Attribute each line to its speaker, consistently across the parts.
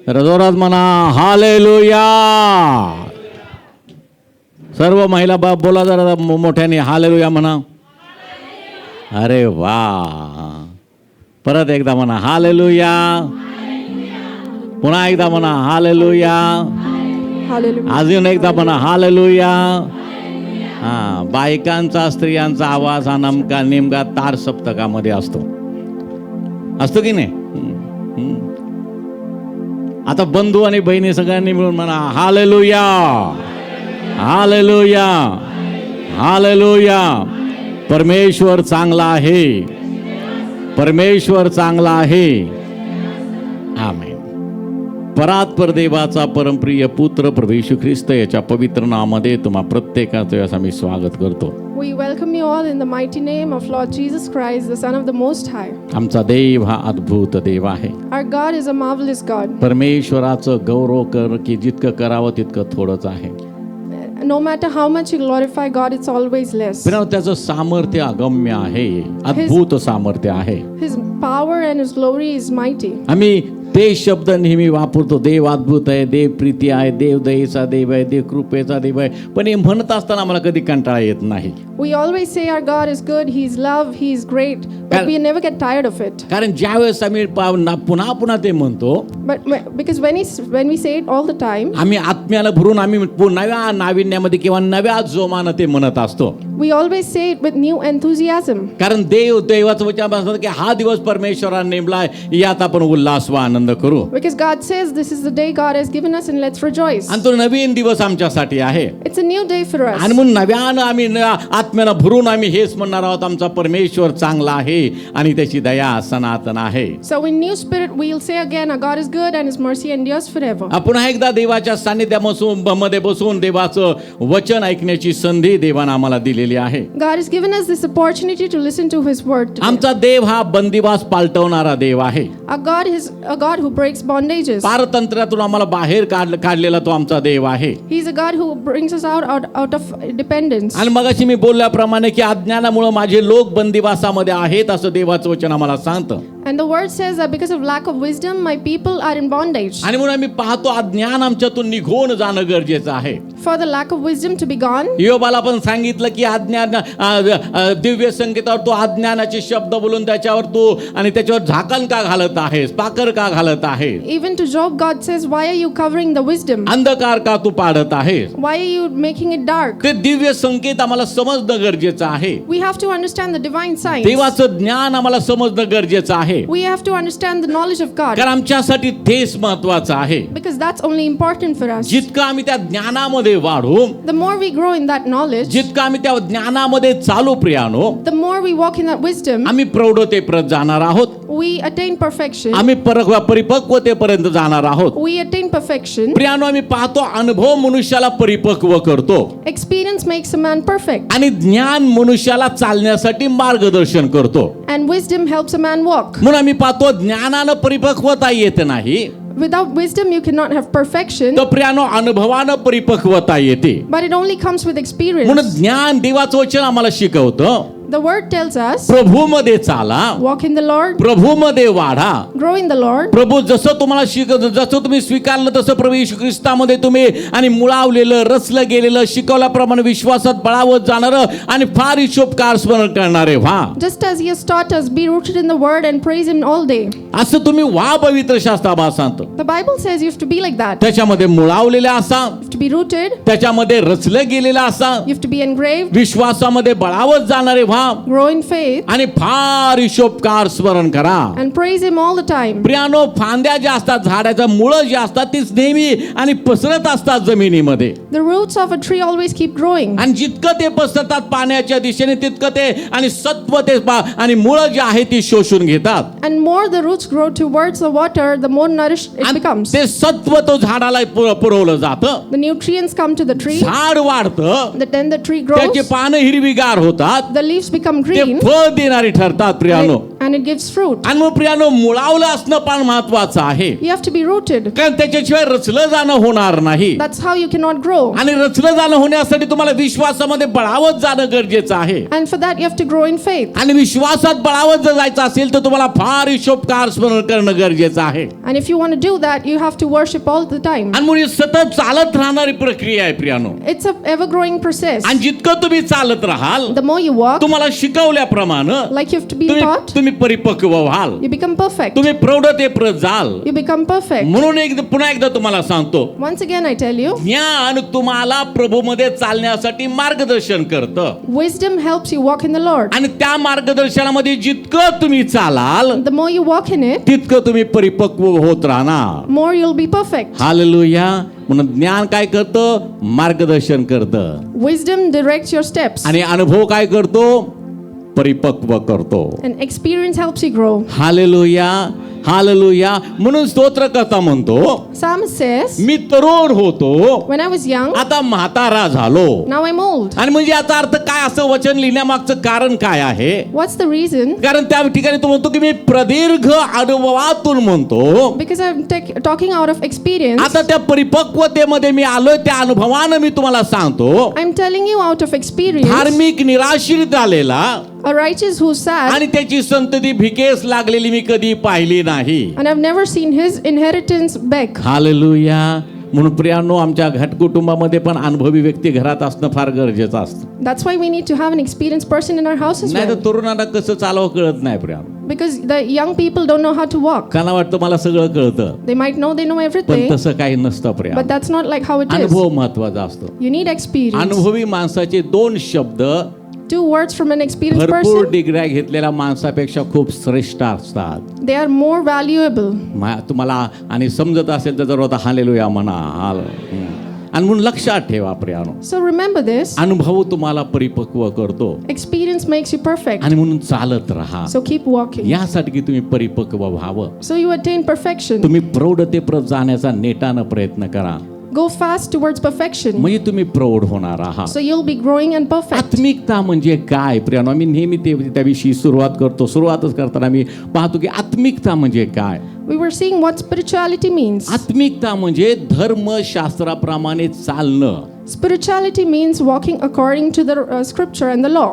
Speaker 1: तर जोरात म्हणा हालेलुया. सर्व महिला बोला जरा मोठ्याने हालेलुया म्हणा. अरे वा. परत एकदा म्हणा हालेलुया. पुन्हा एकदा म्हणा हालेलुया. अजून एकदा म्हणा हालेलुया. हा, बायकांचा स्त्रियांचा आवाज हा नेमका तार सप्तकामध्ये असतो की नाही. आता बंधू आणि बहिणी सगळ्यांनी मिळून म्हणा हालेलुया. हालेलुया. हालेलुया. परमेश्वर चांगला आहे. परमेश्वर चांगला आहे. आमेन. परात्पर देवाचा परमप्रिय पुत्र प्रभू येशू ख्रिस्त याच्या पवित्र नामामध्ये तुम्हा प्रत्येकाचं आम्ही स्वागत करतो.
Speaker 2: We welcome you all in the mighty name of Lord Jesus Christ, the Son of the Most High.
Speaker 1: आमचा देव हा अद्भुत देव आहे.
Speaker 2: Our God is a marvelous God.
Speaker 1: परमेश्वराचं गौरव कर की जितकं करावं तितकं थोडंच आहे.
Speaker 2: No matter how much you glorify God, it's always less.
Speaker 1: पण त्याचं सामर्थ्य अगम्य आहे. अद्भुत सामर्थ्य आहे.
Speaker 2: His power and His glory is mighty.
Speaker 1: आम्ही ते शब्द नेहमी वापरतो. देव अद्भुत आहे, देव प्रीती आहे, देव दयेचा देव आहे, देव कृपेचा देव आहे. पण हे म्हणत असताना आम्हाला कधी कंटाळा येत नाही.
Speaker 2: We always say our God is good, He is love, He is great, but we never get tired of it.
Speaker 1: कारण ज्यावेळेस आम्ही पुन्हा पुन्हा ते म्हणतो,
Speaker 2: But because when we say it all the time,
Speaker 1: आम्ही आत्म्याला भरून आम्ही नव्या नाविन्यामध्ये किंवा नव्या जोमानं ते म्हणत असतो.
Speaker 2: we always say it with new enthusiasm.
Speaker 1: कारण देवाचं वचन असतं की हा दिवस परमेश्वराने नेमलाय, यात आपण उल्हास व आनंद करू.
Speaker 2: Because God says this is the day God has given us and let's rejoice.
Speaker 1: आणि तो नवीन दिवस आमच्यासाठी आहे.
Speaker 2: It's a new day for us.
Speaker 1: आणि म्हणून नव्यानं आम्ही आत्म्यानं भरून आम्ही हेच म्हणणार आहोत, आमचा परमेश्वर चांगला आहे आणि त्याची दया सनातन आहे.
Speaker 2: So in new spirit we'll say again our God is good and His mercy endures forever.
Speaker 1: पुन्हा एकदा देवाच्या सानिध्यामध्ये बसून देवाचं वचन ऐकण्याची संधी देवानं आम्हाला दिलेली आहे.
Speaker 2: God has given us this opportunity to listen to His word today.
Speaker 1: आमचा देव हा बंदिवास पालटवणारा देव आहे.
Speaker 2: Our God is a God who breaks bondages.
Speaker 1: पारतंत्र्यातून आम्हाला बाहेर काढलेला तो आमचा देव आहे.
Speaker 2: He is a God who brings us out of dependence.
Speaker 1: आणि मगाशी मी बोलल्याप्रमाणे की अज्ञानामुळे माझे लोक बंदिवासामध्ये आहेत असं देवाचं वचन आम्हाला सांगतं.
Speaker 2: And the word says that because of lack of wisdom my people are in bondage.
Speaker 1: आणि म्हणून आम्ही पाहतो अज्ञान आमच्यातून निघून जाणं गरजेचं आहे.
Speaker 2: For the lack of wisdom to be gone.
Speaker 1: योबाला पण सांगितलं की अज्ञान दिव्य संकेतावर तू अज्ञानाचे शब्द बोलून त्याच्यावर तू आणि त्याच्यावर झाकण का घालत आहेस, पाकर का घालत आहेस.
Speaker 2: Even to Job God says why are you covering the wisdom?
Speaker 1: अंधकार का तू पाडत आहेस.
Speaker 2: Why are you making it dark?
Speaker 1: ते दिव्य संकेत आम्हाला समजणं गरजेचं आहे.
Speaker 2: We have to understand the divine signs.
Speaker 1: देवाचं ज्ञान आम्हाला समजणं गरजेचं आहे.
Speaker 2: We have to understand the knowledge of God.
Speaker 1: कारण आमच्यासाठी तेच महत्वाचं आहे.
Speaker 2: Because that's only important for us.
Speaker 1: जितकं आम्ही त्या ज्ञानामध्ये वाढू,
Speaker 2: The more we grow in that knowledge,
Speaker 1: जितकं आम्ही त्या ज्ञानामध्ये चालू प्रियानो,
Speaker 2: the more we walk in that wisdom,
Speaker 1: आम्ही प्रौढतेपर्यंत जाणार आहोत.
Speaker 2: we attain perfection.
Speaker 1: आम्ही परिपक्वतेपर्यंत जाणार आहोत.
Speaker 2: We attain perfection.
Speaker 1: प्रियानो, आम्ही पाहतो अनुभव मनुष्याला परिपक्व करतो
Speaker 2: Experience makes a man perfect.
Speaker 1: आणि ज्ञान मनुष्याला चालण्यासाठी मार्गदर्शन करतो.
Speaker 2: And wisdom helps a man walk.
Speaker 1: म्हणून आम्ही पाहतो ज्ञानानं परिपक्वता येत नाही,
Speaker 2: Without wisdom you cannot have perfection.
Speaker 1: तर प्रियानो अनुभवानं परिपक्वता येते.
Speaker 2: But it only comes with experience.
Speaker 1: म्हणून ज्ञान देवाचं वचन आम्हाला शिकवतं.
Speaker 2: The word tells us,
Speaker 1: प्रभूमध्ये चाला,
Speaker 2: walk in the Lord,
Speaker 1: प्रभूमध्ये वाढा.
Speaker 2: grow in the Lord.
Speaker 1: प्रभू जसं तुम्हाला जसं तुम्ही स्वीकारलं तसं प्रभू येशू ख्रिस्तामध्ये तुम्ही आणि मुळावलेलं रचलं गेलेलं शिकवल्याप्रमाणे विश्वासात बळावत जाणारं आणि फार हिशोबकार स्मरण करणारे व्हा.
Speaker 2: Just as He has taught us, be rooted in the word and praise Him all day.
Speaker 1: असं तुम्ही व्हा. पवित्र शास्त्र आम्हाला सांगतं.
Speaker 2: The Bible says you have to be like that.
Speaker 1: त्याच्यामध्ये मुळावलेलं असा,
Speaker 2: You have to be rooted.
Speaker 1: त्याच्यामध्ये रचलं गेलेलं असा,
Speaker 2: You have to be engraved.
Speaker 1: विश्वासामध्ये बळावत जाणारे व्हा
Speaker 2: Grow in faith.
Speaker 1: आणि फार हिशोबकार स्मरण करा.
Speaker 2: And praise Him all the time.
Speaker 1: प्रियानो, फांद्या ज्या असतात, झाडाच्या मुळं जी असतात तीच नेहमी आणि पसरत असतात जमिनीमध्ये.
Speaker 2: The roots of a tree always keep growing.
Speaker 1: आणि जितकं ते पसरतात पाण्याच्या दिशेने तितकं ते आणि सत्व ते आणि मुळं जी आहे ती शोषून घेतात.
Speaker 2: And more the roots grow towards the water, the more nourished it becomes.
Speaker 1: ते सत्व तो झाडाला पुरवलं जातं.
Speaker 2: The nutrients come to the tree.
Speaker 1: झाड वाढतं,
Speaker 2: Then the tree
Speaker 1: त्याची
Speaker 2: grows.
Speaker 1: पानं हिरवीगार होतात.
Speaker 2: The leaves leaves become
Speaker 1: ते
Speaker 2: green
Speaker 1: फळ देणारी ठरतात प्रियानो.
Speaker 2: and it gives fruit.
Speaker 1: आणि मग प्रियानो मुळावलं असणं पण महत्वाचं आहे,
Speaker 2: You have to be rooted.
Speaker 1: कारण त्याच्याशिवाय रचलं जाणं होणार नाही.
Speaker 2: That's how you cannot grow.
Speaker 1: आणि रचलं जाणं होण्यासाठी तुम्हाला विश्वासामध्ये बळावत जाणं गरजेचं आहे.
Speaker 2: And for that you have to grow in faith.
Speaker 1: आणि विश्वासात बळावत जर जायचं असेल तर तुम्हाला फार हिशोबकार स्मरण करणं गरजेचं आहे.
Speaker 2: And if you want to do that, you have to worship all the time.
Speaker 1: आणि म्हणून सतत चालत राहणारी प्रक्रिया आहे प्रियानो.
Speaker 2: It's a ever-growing process.
Speaker 1: आणि जितकं तुम्ही चालत राहाल,
Speaker 2: The more you walk,
Speaker 1: तुम्हाला शिकवल्याप्रमाणे
Speaker 2: like you have to be taught,
Speaker 1: तुम्ही परिपक्व व्हाल,
Speaker 2: you become perfect.
Speaker 1: तुम्ही प्रौढतेप्रत जाल.
Speaker 2: You become perfect.
Speaker 1: म्हणून पुन्हा एकदा तुम्हाला सांगतो,
Speaker 2: Once again, I tell you,
Speaker 1: ज्ञान तुम्हाला प्रभूमध्ये चालण्यासाठी मार्गदर्शन करतं.
Speaker 2: wisdom helps you walk in the Lord.
Speaker 1: आणि त्या मार्गदर्शनामध्ये जितकं तुम्ही चालाल,
Speaker 2: The more you walk in it,
Speaker 1: तितकं तुम्ही परिपक्व होत राहणार.
Speaker 2: more you'll be perfect.
Speaker 1: Hallelujah. म्हणून ज्ञान काय करतं? मार्गदर्शन करतं.
Speaker 2: Wisdom directs your steps,
Speaker 1: आणि अनुभव काय करतो? परिपक्व करतो.
Speaker 2: and experience helps you grow.
Speaker 1: Hallelujah, hallelujah. म्हणून स्तोत्रकर्ता म्हणतो,
Speaker 2: Psalmist says,
Speaker 1: मी तरुण होतो,
Speaker 2: when I was young,
Speaker 1: आता म्हातारा झालो.
Speaker 2: now I'm old.
Speaker 1: आणि म्हणजे याचा अर्थ काय? असं वचन लिहिण्यामागचं कारण काय आहे?
Speaker 2: What's the reason?
Speaker 1: कारण त्या ठिकाणी तो म्हणतो की मी प्रदीर्घ अनुभवातून म्हणतो,
Speaker 2: Because I'm talking out of experience.
Speaker 1: आता त्या परिपक्वतेमध्ये मी आलोय, त्या अनुभवानं मी तुम्हाला सांगतो.
Speaker 2: I'm telling you out of experience.
Speaker 1: धार्मिक निराश्रित झालेला
Speaker 2: A righteous who's sad,
Speaker 1: आणि त्याची संतती भिकेस लागलेली मी कधी पाहिली नाही.
Speaker 2: and I've never seen his inheritance beg.
Speaker 1: Hallelujah. म्हणून प्रियानो, आमच्या घटकुटुंबामध्ये पण अनुभवी व्यक्ती घरात असणं फार गरजेचं असतं.
Speaker 2: That's why we need to have an experienced person in our house as
Speaker 1: नाही तर
Speaker 2: well.
Speaker 1: तरुणांना कसं चालवं कळत नाही प्रियानो.
Speaker 2: Because the young people don't know how to walk.
Speaker 1: काना वाटतं मला सगळं कळतं,
Speaker 2: They might know they know
Speaker 1: पण
Speaker 2: everything,
Speaker 1: तसं काही नसतं
Speaker 2: but
Speaker 1: Priya.
Speaker 2: that's not like how it is.
Speaker 1: अनुभव महत्वाचा असतो.
Speaker 2: You need experience.
Speaker 1: अनुभवी माणसाचे दोन शब्द
Speaker 2: 2 words from an experienced
Speaker 1: भरपूर
Speaker 2: person,
Speaker 1: डिग्र्या घेतलेल्या माणसापेक्षा खूप श्रेष्ठ असतात.
Speaker 2: they are more valuable.
Speaker 1: तुम्हाला आणि समजत असेल तर जर होता हालेलुया म्हणा. आणि म्हणून लक्षात ठेवा प्रियानो,
Speaker 2: So remember this.
Speaker 1: अनुभव तुम्हाला परिपक्व करतो.
Speaker 2: Experience makes you perfect.
Speaker 1: आणि म्हणून चालत राहा,
Speaker 2: So keep walking.
Speaker 1: यासाठी की तुम्ही परिपक्व व्हावं.
Speaker 2: So you attain perfection.
Speaker 1: तुम्ही प्रौढतेप्रत जाण्याचा नेटानं प्रयत्न करा,
Speaker 2: Go fast towards perfection.
Speaker 1: म्हणजे तुम्ही प्रौढ होणार आहात.
Speaker 2: So you'll be growing and perfect.
Speaker 1: आत्मिकता म्हणजे काय प्रियानो? आम्ही नेहमी त्याविषयी सुरुवात करतो. सुरुवातच करताना आम्ही पाहतो की आत्मिकता म्हणजे काय.
Speaker 2: We were seeing what spirituality means.
Speaker 1: आत्मिकता म्हणजे धर्मशास्त्राप्रमाणे चालणं,
Speaker 2: Spirituality means walking according to the scripture and the law.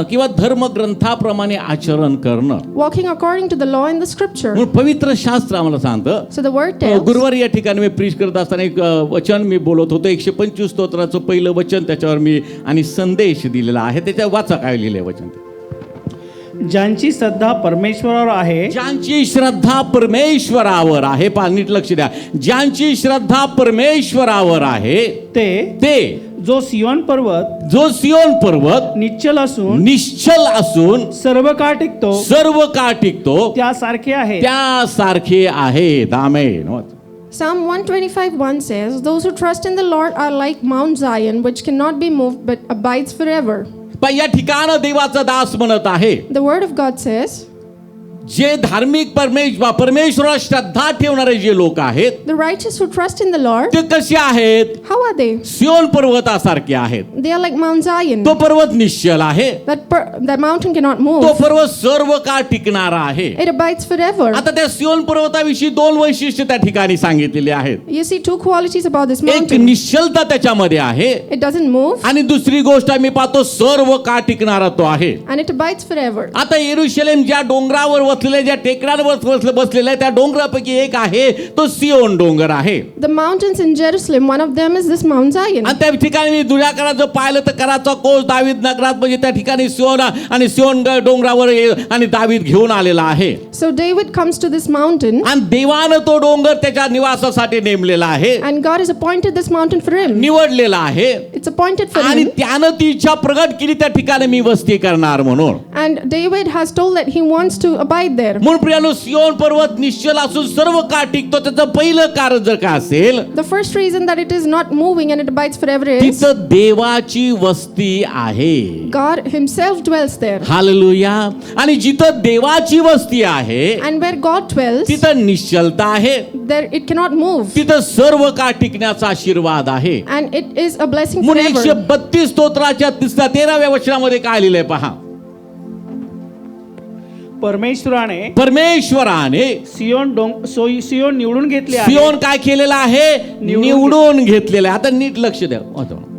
Speaker 1: किंवा धर्मग्रंथाप्रमाणे आचरण करणं.
Speaker 2: Walking according to the law and the scripture.
Speaker 1: म्हणून पवित्र शास्त्र आम्हाला सांगतं.
Speaker 2: So the word tells.
Speaker 1: गुरुवारी या ठिकाणी मी प्रीच करत असताना एक वचन मी बोलत होतो. 125 स्तोत्राचं पहिलं वचन त्याच्यावर मी आणि संदेश दिलेला आहे. त्याच्या वाचा काय लिहिलंय वचन.
Speaker 3: ज्यांची श्रद्धा परमेश्वरावर आहे,
Speaker 1: ज्यांची श्रद्धा परमेश्वरावर आहे. पहा, नीट लक्ष द्या. ज्यांची श्रद्धा परमेश्वरावर आहे ते
Speaker 3: जो सियोन पर्वत निश्चल असून सर्व काळ टिकतो त्यासारखे आहेत.
Speaker 1: आमेन.
Speaker 2: Psalm 125:1 says, "Those who trust in the Lord are like Mount Zion, which cannot be moved but abides forever."
Speaker 1: पण या ठिकाणी देवाचा दास म्हणत आहे,
Speaker 2: The word of God says,
Speaker 1: जे धार्मिक परमेश्वरावर श्रद्धा ठेवणारे जे लोक आहेत,
Speaker 2: the righteous who trust in the Lord,
Speaker 1: ते कसे आहेत?
Speaker 2: how are they?
Speaker 1: सियोन पर्वतासारखे आहेत.
Speaker 2: They are like Mount Zion.
Speaker 1: तो पर्वत निश्चल आहे.
Speaker 2: That mountain cannot move.
Speaker 1: तो पर्वत सर्व काळ टिकणारा आहे.
Speaker 2: It abides forever.
Speaker 1: आता त्या सियोन पर्वताविषयी 2 वैशिष्ट्य त्या ठिकाणी सांगितलेली आहेत.
Speaker 2: You see 2 qualities about this
Speaker 1: एक
Speaker 2: mountain.
Speaker 1: निश्चलता त्याच्यामध्ये आहे,
Speaker 2: It doesn't move
Speaker 1: आणि दुसरी गोष्ट आम्ही पाहतो सर्व काळ टिकणारा तो आहे.
Speaker 2: and it abides forever.
Speaker 1: आता येरुशलेम ज्या डोंगरावर वसलेल्या, ज्या टेकड्यांवर बसलेला आहे, त्या डोंगरापैकी एक आहे तो सियोन डोंगर आहे.
Speaker 2: The mountains in Jerusalem, one of them is this Mount Zion.
Speaker 1: आणि त्या ठिकाणी मी जुन्या काळात जर पाहिलं तर कराचा कोस दावीद नगरात, म्हणजे त्या ठिकाणी सियोन डोंगरावर आणि दावीद घेऊन आलेला आहे.
Speaker 2: So David comes to this mountain,
Speaker 1: आणि देवानं तो डोंगर त्याच्या निवासासाठी नेमलेला आहे,
Speaker 2: and God has appointed this mountain for him.
Speaker 1: निवडलेला आहे.
Speaker 2: It's appointed for
Speaker 1: आणि
Speaker 2: him.
Speaker 1: त्यानं ती इच्छा प्रगट केली त्या ठिकाणी मी वस्ती करणार म्हणून.
Speaker 2: And David has told that he wants to abide there.
Speaker 1: म्हणून प्रियानो, सियोन पर्वत निश्चल असून सर्व काळ टिकतो. त्याचं पहिलं कारण जर का असेल,
Speaker 2: The first reason that it is not moving and it abides forever is
Speaker 1: तिथं देवाची वस्ती आहे.
Speaker 2: God himself dwells there.
Speaker 1: Hallelujah. आणि जिथं देवाची वस्ती आहे,
Speaker 2: And where God dwells,
Speaker 1: तिथं निश्चलता आहे.
Speaker 2: there it cannot move.
Speaker 1: तिथं सर्व काळ टिकण्याचा आशीर्वाद आहे.
Speaker 2: And it is a blessing
Speaker 1: म्हणून
Speaker 2: forever.
Speaker 1: 132 स्तोत्राच्या 13व्या वचनामध्ये काय लिहिलंय पहा.
Speaker 3: परमेश्वराने सियोन निवडून घेतले आहे.
Speaker 1: सियोन काय केलेलं आहे? निवडून घेतलेलं आहे. आता नीट लक्ष द्या.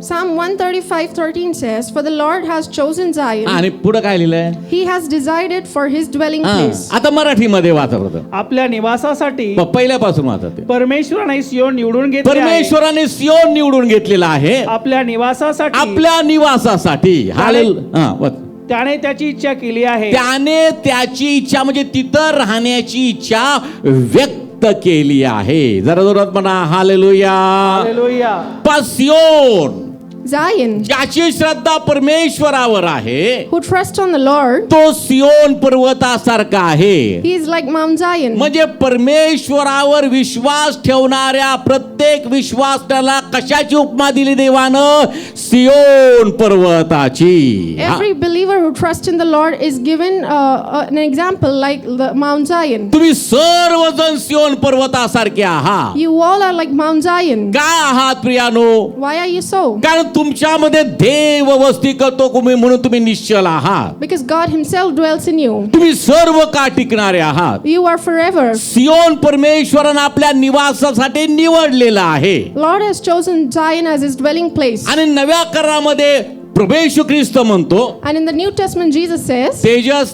Speaker 2: Psalm 135:13 says, "For the Lord has chosen Zion.
Speaker 1: आणि पुढे काय लिहिलंय?
Speaker 2: He has decided for his dwelling place."
Speaker 1: आता मराठीमध्ये वाचत होतं.
Speaker 3: आपल्या निवासासाठी
Speaker 1: पहिल्यापासून वाचत.
Speaker 3: परमेश्वराने सियोन निवडून घेतले आहे.
Speaker 1: परमेश्वराने सियोन निवडून घेतलेला आहे
Speaker 3: आपल्या निवासासाठी.
Speaker 1: आपल्या निवासासाठी. हालेलुया.
Speaker 3: त्याने त्याची इच्छा केली आहे.
Speaker 1: त्याने त्याची इच्छा म्हणजे तिथं राहण्याची इच्छा व्यक्त केली आहे. जरा जोरात म्हणा हालेलुया.
Speaker 3: हालेलुया.
Speaker 1: सियोन
Speaker 2: Zion,
Speaker 1: ज्याची श्रद्धा परमेश्वरावर आहे,
Speaker 2: who trusts on the Lord,
Speaker 1: तो सियोन पर्वतासारखा आहे.
Speaker 2: he is like Mount Zion.
Speaker 1: म्हणजे परमेश्वरावर विश्वास ठेवणाऱ्या प्रत्येक विश्वासाला कशाची उपमा दिली देवानं? सियोन पर्वताची.
Speaker 2: Every believer who trusts in the Lord is given an example like the Mount Zion.
Speaker 1: तुम्ही सर्वजण सियोन पर्वतासारखे आहात.
Speaker 2: You all are like Mount Zion.
Speaker 1: काय आहात प्रियानो?
Speaker 2: Why are you so?
Speaker 1: कारण तुमच्यामध्ये देव वस्ती करतो म्हणून तुम्ही निश्चल आहात.
Speaker 2: Because God himself dwells in you.
Speaker 1: तुम्ही सर्व काळ टिकणारे आहात.
Speaker 2: You are forever.
Speaker 1: सियोन परमेश्वरानं आपल्या निवासासाठी निवडलेला आहे.
Speaker 2: Lord has chosen Zion as his dwelling place.
Speaker 1: आणि नव्या करारामध्ये प्रभू येशू ख्रिस्त म्हणतो,
Speaker 2: And in the New Testament Jesus says,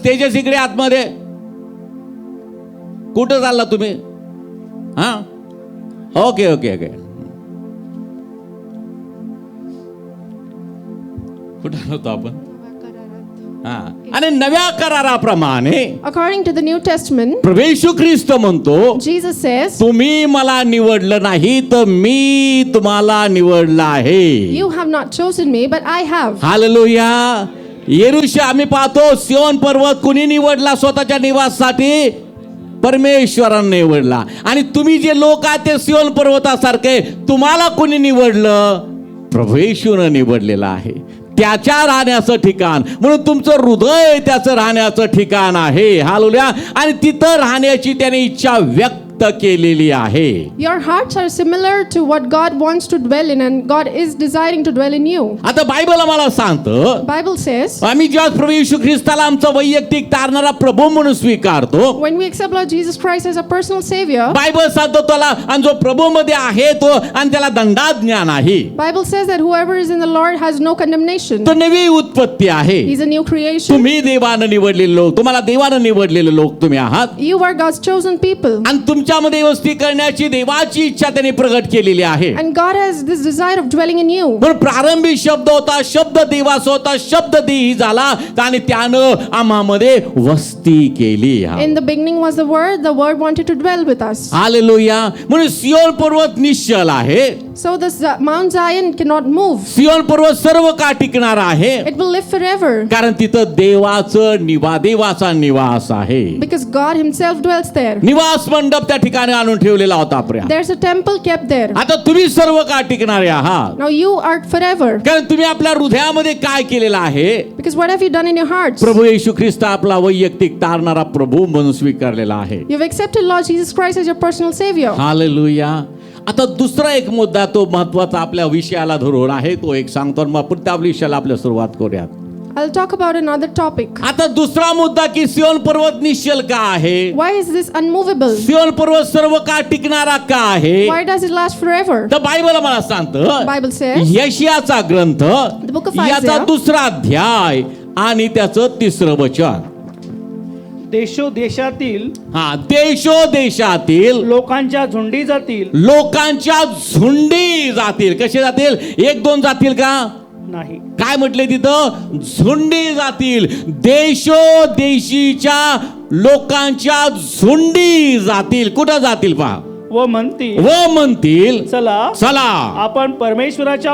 Speaker 1: Tejas इकडे आतमध्ये. कुठं चालला तुम्ही? हा, ओके. कुठं होतो आपण? आणि नव्या कराराप्रमाणे
Speaker 2: according to the New Testament,
Speaker 1: प्रभू येशू ख्रिस्त म्हणतो,
Speaker 2: Jesus says,
Speaker 1: तुम्ही मला निवडलं नाही तर मी तुम्हाला निवडलं आहे.
Speaker 2: you have not chosen me, but I have.
Speaker 1: Hallelujah. आम्ही पाहतो सियोन पर्वत कुणी निवडला स्वतःच्या निवासासाठी? परमेश्वराने निवडला. आणि तुम्ही जे लोक आहात ते सियोन पर्वतासारखे, तुम्हाला कुणी निवडलं? प्रभू येशूने निवडलेलं आहे. त्याच्या राहण्याचं ठिकाण म्हणून तुमचं हृदय त्याचं राहण्याचं ठिकाण आहे. हालेलुया. आणि तिथं राहण्याची त्याने इच्छा व्यक्त केलेली आहे.
Speaker 2: Your hearts are similar to what God wants to dwell in, and God is desiring to dwell in you.
Speaker 1: आता बायबल आम्हाला सांगतं,
Speaker 2: Bible says,
Speaker 1: आम्ही जेव्हा प्रभू येशू ख्रिस्ताला आमचा वैयक्तिक तारणारा प्रभू म्हणून स्वीकारतो,
Speaker 2: when we accept Lord Jesus Christ as a personal savior,
Speaker 1: Bible सांगतो त्याला, आणि जो प्रभू मध्ये आहे तो आणि त्याला दंडाज्ञा नाही.
Speaker 2: Bible says that whoever is in the Lord has no condemnation.
Speaker 1: तो नवी उत्पत्ती आहे.
Speaker 2: He's a new creation.
Speaker 1: तुम्ही देवानं निवडलेले लोक, तुम्हाला देवानं निवडलेले लोक तुम्ही आहात.
Speaker 2: You are God's chosen people.
Speaker 1: आणि तुमच्यामध्ये वस्ती करण्याची देवाची इच्छा त्यांनी प्रगट केलेली आहे.
Speaker 2: And God has this desire of dwelling in you.
Speaker 1: पण प्रारंभी शब्द होता, शब्द देवाचा होता, शब्द देही झाला आणि त्यानं आम्हामध्ये वस्ती केली.
Speaker 2: In the beginning was the Word wanted to dwell with us.
Speaker 1: Hallelujah. म्हणून सियोन पर्वत निश्चल आहे.
Speaker 2: So this Mount Zion cannot move.
Speaker 1: सियोन पर्वत सर्व काळ टिकणार आहे.
Speaker 2: It will live forever.
Speaker 1: कारण तिथं देवाचा निवास आहे.
Speaker 2: Because God himself dwells there.
Speaker 1: निवास मंडप त्या ठिकाणी आणून ठेवलेला होता आपल्या.
Speaker 2: There's a temple kept there.
Speaker 1: आता तुम्ही सर्व काळ टिकणारे आहात.
Speaker 2: Now you are forever.
Speaker 1: कारण तुम्ही आपल्या हृदयामध्ये काय केलेलं आहे?
Speaker 2: Because what have you done in your hearts?
Speaker 1: प्रभू येशू ख्रिस्त आपला वैयक्तिक तारणारा प्रभू म्हणून स्वीकारलेला आहे.
Speaker 2: You've accepted Lord Jesus Christ as your personal savior.
Speaker 1: Hallelujah. आता दुसरा एक मुद्दा तो महत्वाचा आपल्या विषयाला धरून आहे, तो एक सांगतो मग आपण त्या विषयाला आपल्या सुरुवात करूयात.
Speaker 2: I'll talk about another topic.
Speaker 1: आता दुसरा मुद्दा की सियोन पर्वत निश्चल का आहे?
Speaker 2: Why is this unmovable?
Speaker 1: सियोन पर्वत सर्व काळ टिकणारा का आहे?
Speaker 2: Why does it last forever?
Speaker 1: तर बायबल मला सांगतं,
Speaker 2: Bible says,
Speaker 1: यशायाचा ग्रंथ
Speaker 2: The book of
Speaker 1: याचा
Speaker 2: Isaiah,
Speaker 1: 2रा अध्याय आणि त्याचं 3रं वचन.
Speaker 3: देशोदेशातील लोकांच्या झुंडी जातील. कसे जातील? 1-2 जातील का? नाही. काय म्हटले तिथं? झुंडी जातील. देशोदेशीच्या लोकांच्या झुंडी जातील. कुठं जातील पहा? व म्हणतील चला आपण परमेश्वराच्या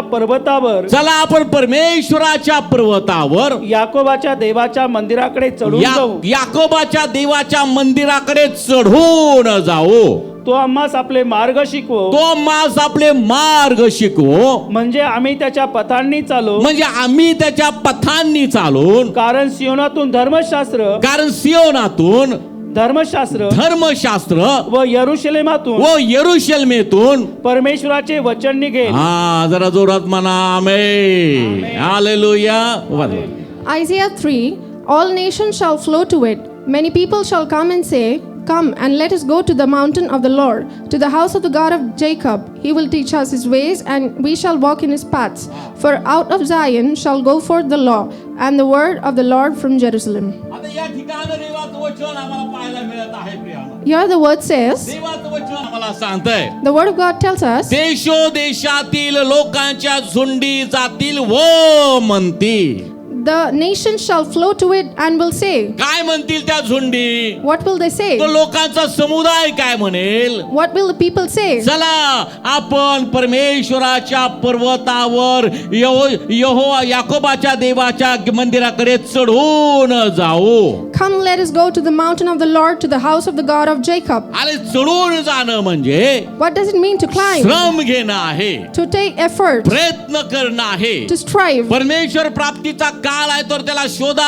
Speaker 3: पर्वतावर याकोबाच्या देवाच्या मंदिराकडे
Speaker 1: चढून जाऊ.
Speaker 3: तो आम्हास आपले मार्ग शिकवो. म्हणजे आम्ही त्याच्या पथांनी चालून. कारण सियोनातून धर्मशास्त्र व यरुशलेमेतून परमेश्वराचे वचन निघेल.
Speaker 1: जरा जोरात म्हणा आमेन. Hallelujah.
Speaker 2: Isaiah 3, all nations shall flow to it. Many people shall come and say, Come and let us go to the mountain of the Lord, to the house of the God of Jacob. He will teach us his ways, and we shall walk in his paths. For out of Zion shall go forth the law and the word of the Lord from Jerusalem.
Speaker 3: आता या ठिकाणी देवाचं वचन आम्हाला पाहायला मिळत आहे प्रियानो.
Speaker 2: Here the word says,
Speaker 3: देवाचं वचन आम्हाला सांगतंय
Speaker 2: the word of God tells us,
Speaker 3: देशोदेशातील लोकांच्या झुंडी जातील व म्हणतील.
Speaker 2: the nations shall flow to it and will say,
Speaker 3: काय म्हणतील त्या झुंडी?
Speaker 2: what will they say?
Speaker 3: तो लोकांचा समुदाय काय म्हणेल?
Speaker 2: What will the people say?
Speaker 3: चला आपण परमेश्वराच्या पर्वतावर यहोवा याकोबाच्या देवाच्या मंदिराकडे चढून जाऊ.
Speaker 2: Come, let us go to the mountain of the Lord, to the house of the God of Jacob.
Speaker 3: अरे चढून जाणं म्हणजे
Speaker 2: What does it mean to climb?
Speaker 3: श्रम घेणं आहे,
Speaker 2: To take effort,
Speaker 3: प्रयत्न करणं आहे.
Speaker 2: to strive.
Speaker 3: परमेश्वर प्राप्तीचा काळ आहे तर त्याला शोधा,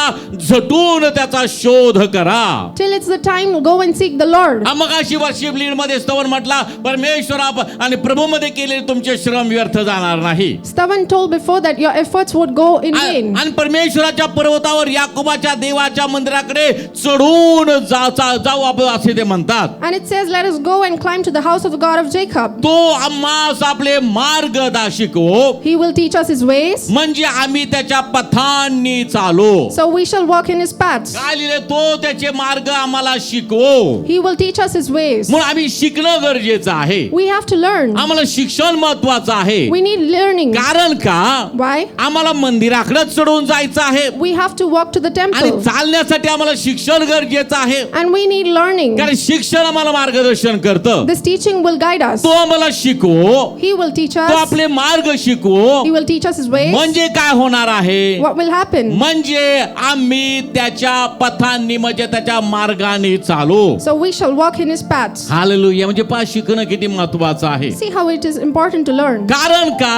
Speaker 3: झटून त्याचा शोध करा.
Speaker 2: Till it's the time, go and seek the Lord.
Speaker 3: मगाशी वर्शिप लीड मध्ये स्तवन म्हटला, परमेश्वर आणि प्रभू मध्ये केलेले तुमचे श्रम व्यर्थ जाणार नाही.
Speaker 2: Stephen told before that your efforts would go in vain.
Speaker 3: आणि परमेश्वराच्या पर्वतावर याकोबाच्या देवाच्या मंदिराकडे चढून जाऊ आपण असे ते म्हणतात.
Speaker 2: And it says, let us go and climb to the house of the God of Jacob.
Speaker 3: तो आम्हास आपले मार्ग शिकवो,
Speaker 2: He will teach us his ways,
Speaker 3: म्हणजे आम्ही त्याच्या पथांनी चालो.
Speaker 2: so we shall walk in his paths.
Speaker 3: काय लिहिले? तो त्याचे मार्ग आम्हाला शिकवो.
Speaker 2: He will teach us his ways.
Speaker 3: म्हणून आम्ही शिकणं गरजेचं आहे.
Speaker 2: We have to learn.
Speaker 3: आम्हाला शिक्षण महत्वाचं आहे.
Speaker 2: We need learning.
Speaker 3: कारण का?
Speaker 2: Why?
Speaker 3: आम्हाला मंदिराकडे चढून जायचं आहे
Speaker 2: We have to walk to the
Speaker 3: आणि
Speaker 2: temple.
Speaker 3: चालण्यासाठी आम्हाला शिक्षण गरजेचं आहे.
Speaker 2: And we need learning.
Speaker 3: कारण शिक्षण आम्हाला मार्गदर्शन करतं.
Speaker 2: This teaching will guide us.
Speaker 3: तो आम्हाला शिकवो,
Speaker 2: He will teach
Speaker 3: तो
Speaker 2: us.
Speaker 3: आपले मार्ग शिकवो.
Speaker 2: He will teach us his ways.
Speaker 3: म्हणजे काय होणार आहे?
Speaker 2: What will happen?
Speaker 3: म्हणजे आम्ही त्याच्या पथांनी म्हणजे त्याच्या मार्गाने चालू.
Speaker 2: So we shall walk in his paths.
Speaker 3: Hallelujah. म्हणजे पहा शिकणं किती महत्वाचं आहे.
Speaker 2: See how it is important to learn.
Speaker 3: कारण का?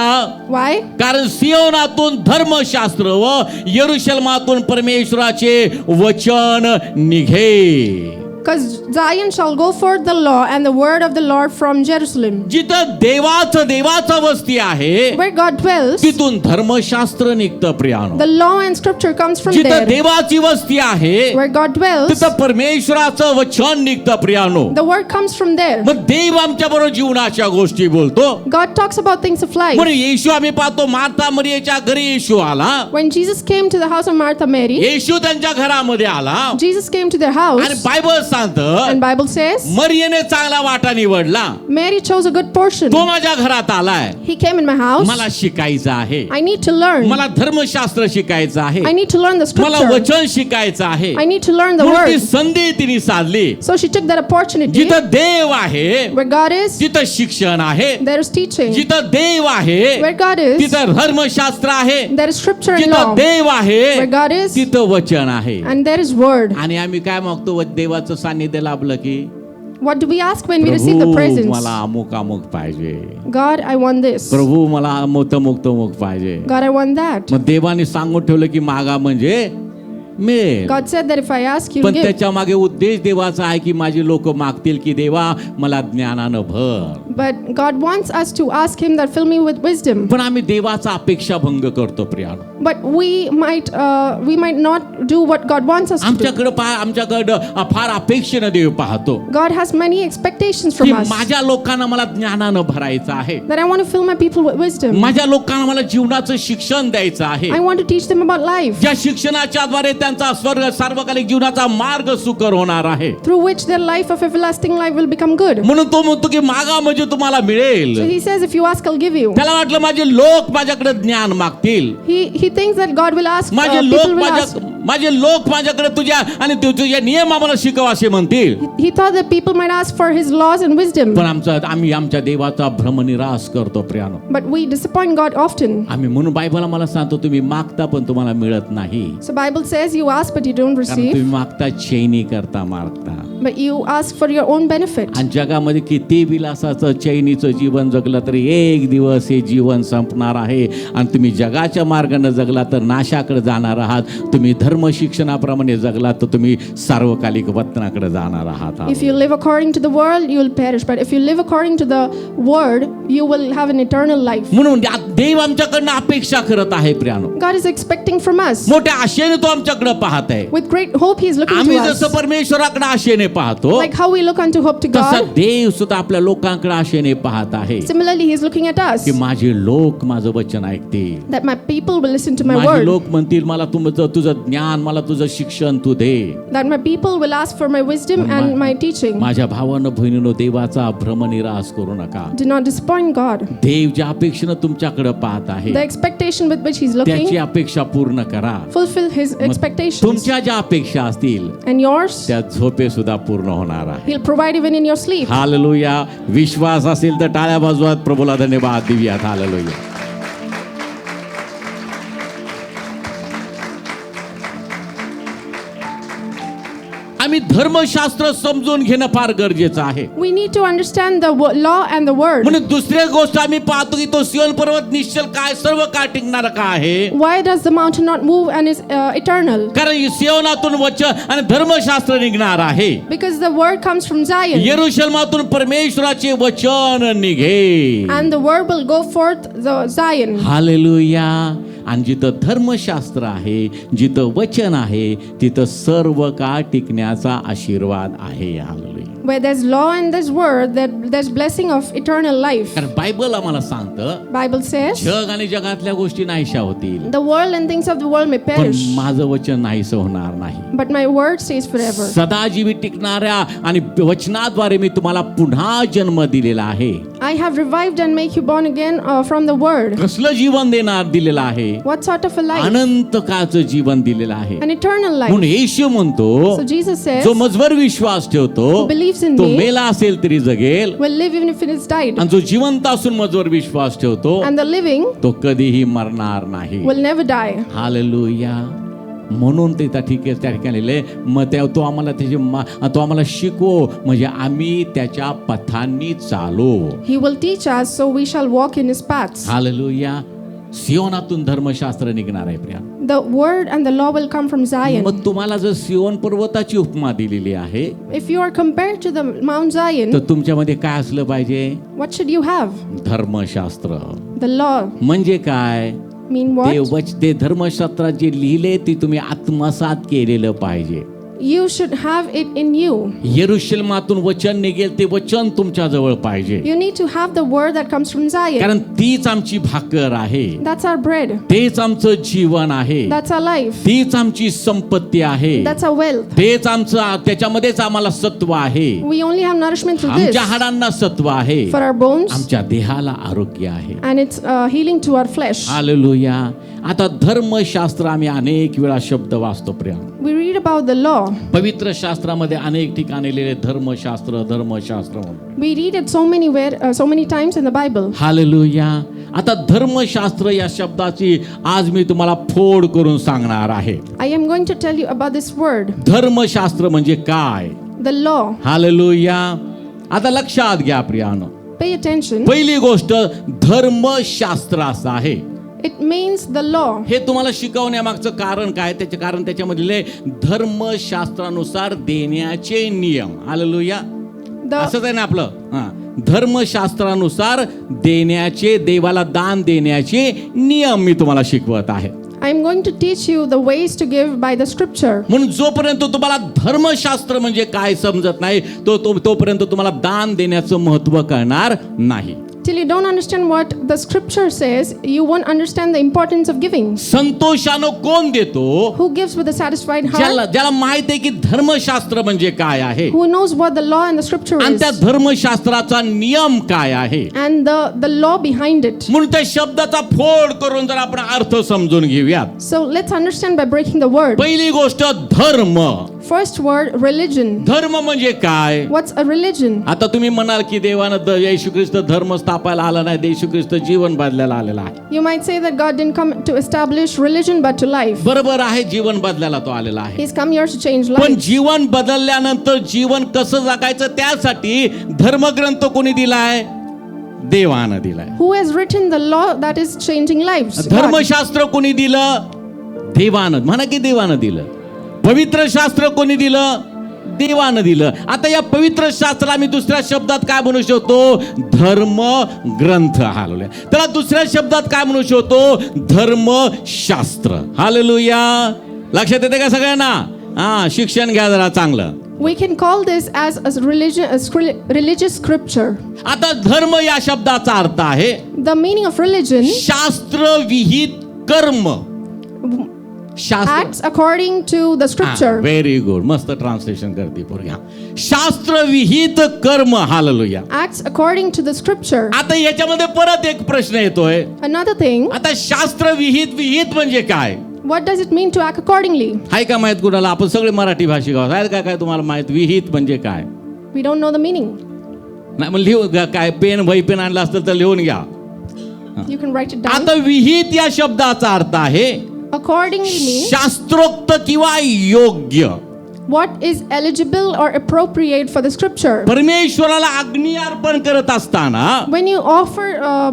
Speaker 2: Why?
Speaker 3: कारण सियोनातून धर्मशास्त्र व यरुशलेमातून परमेश्वराचे वचन निघे.
Speaker 2: Because Zion shall go forth the law and the word of the Lord from Jerusalem.
Speaker 3: जिथं देवाचं वस्ती आहे,
Speaker 2: Where God dwells,
Speaker 3: तिथून धर्मशास्त्र निघतं प्रियानो.
Speaker 2: the law and scripture comes from
Speaker 3: जिथं
Speaker 2: there.
Speaker 3: देवाची वस्ती आहे,
Speaker 2: Where God dwells,
Speaker 3: तिथं परमेश्वराचं वचन निघतं प्रियानो.
Speaker 2: the word comes from there.
Speaker 3: मग देव आमच्या बरोबर जीवनाच्या गोष्टी बोलतो.
Speaker 2: God talks about things of life.
Speaker 3: म्हणून येशू आम्ही पाहतो, मार्था मरियेच्या घरी येशू आला.
Speaker 2: When Jesus came to the house of Martha Mary,
Speaker 3: येशू त्यांच्या घरामध्ये आला
Speaker 2: Jesus came to their house,
Speaker 3: आणि बायबल सांगतं,
Speaker 2: and Bible says,
Speaker 3: मरियेने चांगला वाटा निवडला.
Speaker 2: Mary chose a good portion.
Speaker 3: तो माझ्या घरात आलाय,
Speaker 2: He came in my house.
Speaker 3: मला शिकायचं आहे,
Speaker 2: I need to learn.
Speaker 3: मला धर्मशास्त्र शिकायचं आहे,
Speaker 2: I need to learn the
Speaker 3: मला
Speaker 2: scripture.
Speaker 3: वचन शिकायचं आहे.
Speaker 2: I need to learn the
Speaker 3: म्हणून ती
Speaker 2: word.
Speaker 3: संधी तिने साधली.
Speaker 2: So she took that opportunity.
Speaker 3: जिथं देव आहे
Speaker 2: Where God is,
Speaker 3: तिथं शिक्षण आहे.
Speaker 2: there is teaching.
Speaker 3: जिथं देव आहे
Speaker 2: Where God is,
Speaker 3: तिथं धर्मशास्त्र आहे.
Speaker 2: there is scripture and
Speaker 3: जिथं
Speaker 2: law.
Speaker 3: देव आहे
Speaker 2: Where God is,
Speaker 3: तिथं वचन आहे.
Speaker 2: and there is word.
Speaker 3: आणि आम्ही काय मागतो? देवाचं सानिध्य लाभलं की
Speaker 2: What do we ask when we receive the
Speaker 3: Prabhu
Speaker 2: presence?
Speaker 3: मला अमुक अमुक पाहिजे,
Speaker 2: God, I want this.
Speaker 3: प्रभू मला अमुक तमुक पाहिजे.
Speaker 2: God, I want that.
Speaker 3: मग देवाने सांगून ठेवलं की मागा म्हणजे मिळेल.
Speaker 2: God said that if I ask, you
Speaker 3: पण
Speaker 2: give.
Speaker 3: त्याच्या मागे उद्देश देवाचा आहे की माझी लोक मागतील की देवा मला ज्ञानानं भर.
Speaker 2: But God wants us to ask Him that fill me with wisdom.
Speaker 3: पण आम्ही देवाचा अपेक्षा भंग करतो प्रियानो.
Speaker 2: But we might not do what God wants us to do.
Speaker 3: आमच्याकडं फार अपेक्षेनं देव पाहतो
Speaker 2: God has many expectations
Speaker 3: की
Speaker 2: from us.
Speaker 3: माझ्या लोकांना मला ज्ञानानं भरायचं आहे,
Speaker 2: That I want to fill my people with wisdom.
Speaker 3: माझ्या लोकांना मला जीवनाचं शिक्षण द्यायचं आहे,
Speaker 2: I want to teach them about life,
Speaker 3: ज्या शिक्षणाच्या द्वारे त्यांचा सार्वकालिक जीवनाचा मार्ग सुकर होणार आहे.
Speaker 2: through which their life of everlasting life will become good.
Speaker 3: म्हणून तो म्हणतो की मागा म्हणजे तुम्हाला मिळेल.
Speaker 2: So He says, if you ask, I'll give you.
Speaker 3: त्याला वाटलं माझे लोक माझ्याकडे ज्ञान मागतील,
Speaker 2: He thinks that God will ask,
Speaker 3: माझे
Speaker 2: people will ask.
Speaker 3: लोक माझ्याकडे तुझ्या आणि तुझे नियम आम्हाला शिकव असे म्हणतील.
Speaker 2: He thought that people might ask for His laws and wisdom.
Speaker 3: पण आम्ही आमच्या देवाचा भ्रमनिरास करतो प्रियानो.
Speaker 2: But we disappoint God often.
Speaker 3: आम्ही म्हणून बायबल आम्हाला सांगतो तुम्ही मागता पण तुम्हाला मिळत नाही.
Speaker 2: So Bible says you ask but you don't
Speaker 3: कारण
Speaker 2: receive
Speaker 3: तुम्ही मागता चैनी करता मागता.
Speaker 2: but you ask for your own benefit.
Speaker 1: आणि जगामध्ये किती विलासाचं चैनीचं जीवन जगलं तरी एक दिवस हे जीवन संपणार आहे आणि तुम्ही जगाच्या मार्गाने जगला तर नाशाकडे जाणार आहात. तुम्ही धर्म शिक्षणाप्रमाणे जगला तर तुम्ही सार्वकालिक वतनाकडे जाणार आहात.
Speaker 2: If you live according to the world, you will perish. But if you live according to the word, you will have an eternal life.
Speaker 1: म्हणून देव आमच्याकडनं अपेक्षा करत आहे प्रियानो.
Speaker 2: God is expecting from us.
Speaker 1: मोठ्या आशेने तो आमच्याकडे पाहत आहे.
Speaker 2: With great hope, He is looking
Speaker 1: आम्ही
Speaker 2: to us.
Speaker 1: जसं परमेश्वराकडे आशेने पाहतो
Speaker 2: Like how we look unto hope to
Speaker 1: तसा
Speaker 2: God,
Speaker 1: देव सुद्धा आपल्या लोकांकडे आशेने पाहत आहे
Speaker 2: similarly, He is looking at us.
Speaker 1: की माझे लोक माझं वचन ऐकतील.
Speaker 2: That my people will listen to my
Speaker 1: माझे
Speaker 2: word.
Speaker 1: लोक म्हणतील मला तुझं ज्ञान मला तुझं शिक्षण तू दे.
Speaker 2: That my people will ask for my wisdom and my teaching.
Speaker 1: माझ्या भावानं बहिणीनो देवाचा भ्रमनिरास करू नका.
Speaker 2: Do not disappoint God.
Speaker 1: देव ज्या अपेक्षेनं तुमच्याकडे पाहत आहे
Speaker 2: The expectation with which He's
Speaker 1: त्याची
Speaker 2: looking,
Speaker 1: अपेक्षा पूर्ण करा.
Speaker 2: fulfill His expectations.
Speaker 1: तुमच्या ज्या अपेक्षा असतील
Speaker 2: And yours,
Speaker 1: त्या झोपे सुद्धा पूर्ण होणार आहे.
Speaker 2: He'll provide even in your sleep.
Speaker 1: Hallelujah. विश्वास असेल तर टाळ्या वाजवत प्रभूला धन्यवाद देऊयात. हालेलुया. आम्ही धर्मशास्त्र समजून घेणं फार गरजेचं आहे.
Speaker 2: We need to understand the law and the word.
Speaker 1: म्हणून दुसरी गोष्ट आम्ही पाहतो की तो सियोन पर्वत निश्चल काय सर्व काळ टिकणार का आहे.
Speaker 2: Why does the mountain not move and is eternal?
Speaker 1: कारण सियोनातून वचन आणि धर्मशास्त्र निघणार आहे.
Speaker 2: Because the word comes from Zion.
Speaker 1: यरूशलेमातून परमेश्वराचे वचन निघे.
Speaker 2: And the word will go forth the Zion.
Speaker 1: Hallelujah. आणि जिथं धर्मशास्त्र आहे जिथं वचन आहे तिथं सर्व काळ टिकण्याचा आशीर्वाद आहे. Hallelujah.
Speaker 2: Where there's law and there's word, there's blessing of eternal life.
Speaker 1: कारण बायबल आम्हाला सांगतं
Speaker 2: Bible says,
Speaker 1: जग आणि जगातल्या गोष्टी नाहीशा होतील
Speaker 2: the world and things of the world may
Speaker 1: पण
Speaker 2: perish,
Speaker 1: माझं वचन नाहीसं होणार नाही.
Speaker 2: but my word stays forever.
Speaker 1: सदा जीवित टिकणाऱ्या आणि वचनाद्वारे मी तुम्हाला पुन्हा जन्म दिलेला आहे.
Speaker 2: I have revived and make you born again from the word.
Speaker 1: कसलं जीवन देणार दिलेलं आहे.
Speaker 2: What sort of a life?
Speaker 1: अनंत काळचं जीवन दिलेलं आहे.
Speaker 2: An eternal life.
Speaker 1: म्हणून येशू म्हणतो
Speaker 2: So Jesus says,
Speaker 1: जो मजवर विश्वास ठेवतो
Speaker 2: who believes in
Speaker 1: तो
Speaker 2: me
Speaker 1: मेला असेल तरी जगेल
Speaker 2: will live even if it is died.
Speaker 1: आणि जो जिवंत असून मजवर विश्वास ठेवतो
Speaker 2: And the living
Speaker 1: तो कधीही मरणार नाही.
Speaker 2: will never die.
Speaker 1: हालेलुया. म्हणून ते त्या ठिकाणी लिहिले मग तो आम्हाला तो आम्हाला शिकवो म्हणजे आम्ही त्याच्या पथांनी चालो.
Speaker 2: He will teach us, so we shall walk in His paths.
Speaker 1: Hallelujah. सियोनातून धर्मशास्त्र निघणार आहे Priya.
Speaker 2: The word and the law will come from Zion.
Speaker 1: मग तुम्हाला जर सियोन पर्वताची उपमा दिलेली आहे
Speaker 2: If you are compared to the Mount Zion,
Speaker 1: तर तुमच्यामध्ये काय असलं पाहिजे.
Speaker 2: what should you have?
Speaker 1: धर्मशास्त्र
Speaker 2: The law.
Speaker 1: म्हणजे काय.
Speaker 2: Mean what?
Speaker 1: ते धर्मशास्त्रात जे लिहिले ते तुम्ही आत्मसात केलेलं पाहिजे.
Speaker 2: You should have it in you.
Speaker 1: यरूशलेमातून वचन निघेल ते वचन तुमच्या जवळ पाहिजे.
Speaker 2: You need to have the word that comes from Zion.
Speaker 1: कारण तीच आमची भाकर आहे.
Speaker 2: That's our bread.
Speaker 1: तेच आमचं जीवन आहे.
Speaker 2: That's our life.
Speaker 1: तीच आमची संपत्ती आहे.
Speaker 2: That's our wealth.
Speaker 1: तेच आमचं त्याच्यामध्येच आम्हाला सत्व आहे.
Speaker 2: We only have nourishment through this.
Speaker 1: आमच्या हाडांना सत्व आहे.
Speaker 2: For our bones.
Speaker 1: आमच्या देहाला आरोग्य आहे.
Speaker 2: And it's healing to our flesh.
Speaker 1: Hallelujah. आता धर्मशास्त्र आम्ही अनेक वेळा शब्द वाचतो Priya.
Speaker 2: We read about the law.
Speaker 1: पवित्र शास्त्रामध्ये अनेक ठिकाणी लिहिले धर्मशास्त्र म्हणून.
Speaker 2: We read it so many times in the Bible.
Speaker 1: Hallelujah. आता धर्मशास्त्र या शब्दाची आज मी तुम्हाला फोड करून सांगणार आहे.
Speaker 2: I am going to tell you about this word.
Speaker 1: धर्मशास्त्र म्हणजे काय.
Speaker 2: The law.
Speaker 1: हालेलुया. आता लक्षात घ्या प्रियानो.
Speaker 2: Pay attention.
Speaker 1: पहिली गोष्ट धर्मशास्त्र असं आहे.
Speaker 2: It means the law.
Speaker 1: हे तुम्हाला शिकवण्यामागचं कारण काय. त्याचे कारण त्याच्यामधले धर्मशास्त्रानुसार देण्याचे नियम. हालेलुया. असंच आहे ना आपलं. धर्मशास्त्रानुसार देण्याचे देवाला दान देण्याचे नियम मी तुम्हाला शिकवत आहे.
Speaker 2: I am going to teach you the ways to give by the scripture.
Speaker 1: म्हणून जोपर्यंत तुम्हाला धर्मशास्त्र म्हणजे काय समजत नाही तोपर्यंत तुम्हाला दान देण्याचं महत्त्व कळणार नाही.
Speaker 2: Till you don't understand what the scripture says, you won't understand the importance of giving.
Speaker 1: संतोषानं कोण देतो.
Speaker 2: Who gives with a satisfied heart?
Speaker 1: ज्याला माहित आहे की धर्मशास्त्र म्हणजे काय आहे.
Speaker 2: Who knows what the law and the scripture
Speaker 1: आणि
Speaker 2: is?
Speaker 1: त्या धर्मशास्त्राचा नियम काय आहे.
Speaker 2: And the law behind it.
Speaker 1: म्हणून त्या शब्दाचा फोड करून जर आपण अर्थ समजून घेऊयात.
Speaker 2: So let's understand by breaking the word.
Speaker 1: पहिली गोष्ट धर्म.
Speaker 2: first word, religion.
Speaker 1: धर्म म्हणजे काय?
Speaker 2: What's a religion?
Speaker 1: आता तुम्ही म्हणाल की देवानं येशू ख्रिस्त धर्म स्थापायला आला नाही, येशू ख्रिस्त जीवन बदलायला आलेला आहे.
Speaker 2: You might say that God didn't come to establish religion but to life.
Speaker 1: बरोबर आहे, जीवन बदलायला तो आलेला आहे.
Speaker 2: He's come here to change
Speaker 1: पण
Speaker 2: life.
Speaker 1: जीवन बदलल्यानंतर जीवन कसं जगायचं त्यासाठी धर्मग्रंथ कोणी दिलाय? देवानं दिलाय.
Speaker 2: Who has written the law that is changing lives? God.
Speaker 1: धर्मशास्त्र कोणी दिलं? देवानं. म्हणा की देवानं दिलं. पवित्र शास्त्र कोणी दिलं? देवानं दिलं. आता या पवित्र शास्त्राला मी दुसऱ्या शब्दात काय म्हणू शकतो? धर्म ग्रंथ. हालेलुया. त्याला दुसऱ्या शब्दात काय म्हणू शकतो? धर्मशास्त्र. हालेलुया. लक्षात येते का सगळ्यांना? शिक्षण घ्या जरा चांगलं.
Speaker 2: We can call this as a religious scripture.
Speaker 1: आता धर्म या शब्दाचा अर्थ आहे
Speaker 2: The meaning of religion,
Speaker 1: शास्त्र विहित कर्म. शास्त्र.
Speaker 2: acts according to the scripture.
Speaker 1: Very good. मस्त ट्रान्सलेशन करते पोरग्या. शास्त्र विहित कर्म. Hallelujah.
Speaker 2: Acts according to the scripture.
Speaker 1: आता याच्यामध्ये परत एक प्रश्न येतोय.
Speaker 2: Another thing,
Speaker 1: आता शास्त्र विहित म्हणजे काय?
Speaker 2: what does it mean to act accordingly?
Speaker 1: आहे का माहित कुणाला? आपण सगळे मराठी भाषिक आहोत. आहे का काय तुम्हाला माहित विहित म्हणजे काय?
Speaker 2: We don't know the meaning.
Speaker 1: नाही मग लिहू काय? पेन वही पेन आणलं असतं तर लिहून घ्या.
Speaker 2: You can write it down.
Speaker 1: आता विहित या शब्दाचा अर्थ आहे
Speaker 2: Accordingly means
Speaker 1: शास्त्रोक्त किंवा योग्य.
Speaker 2: what is eligible or appropriate for the scripture.
Speaker 1: परमेश्वराला अग्नी अर्पण करत असताना
Speaker 2: When you offer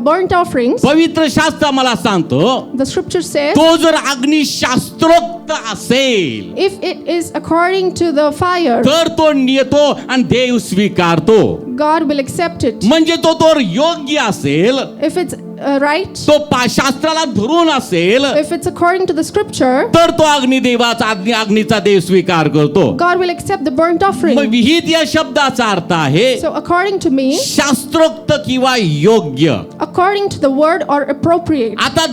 Speaker 2: burnt offerings,
Speaker 1: पवित्र शास्त्र मला सांगतो
Speaker 2: the scripture says,
Speaker 1: तो जर अग्नी शास्त्रोक्त असेल
Speaker 2: if it is according to the fire,
Speaker 1: तर तो येतो आणि देव स्वीकारतो.
Speaker 2: God will accept it.
Speaker 1: म्हणजे तो योग्य असेल,
Speaker 2: If it's right,
Speaker 1: तो शास्त्राला धरून असेल,
Speaker 2: if it's according to the scripture,
Speaker 1: तर तो अग्नी देवाचा अग्नीचा देव स्वीकार करतो.
Speaker 2: God will accept the burnt
Speaker 1: मग
Speaker 2: offering.
Speaker 1: विहित या शब्दाचा अर्थ आहे
Speaker 2: So according to me,
Speaker 1: शास्त्रोक्त किंवा योग्य.
Speaker 2: according to the word or appropriate.
Speaker 1: आता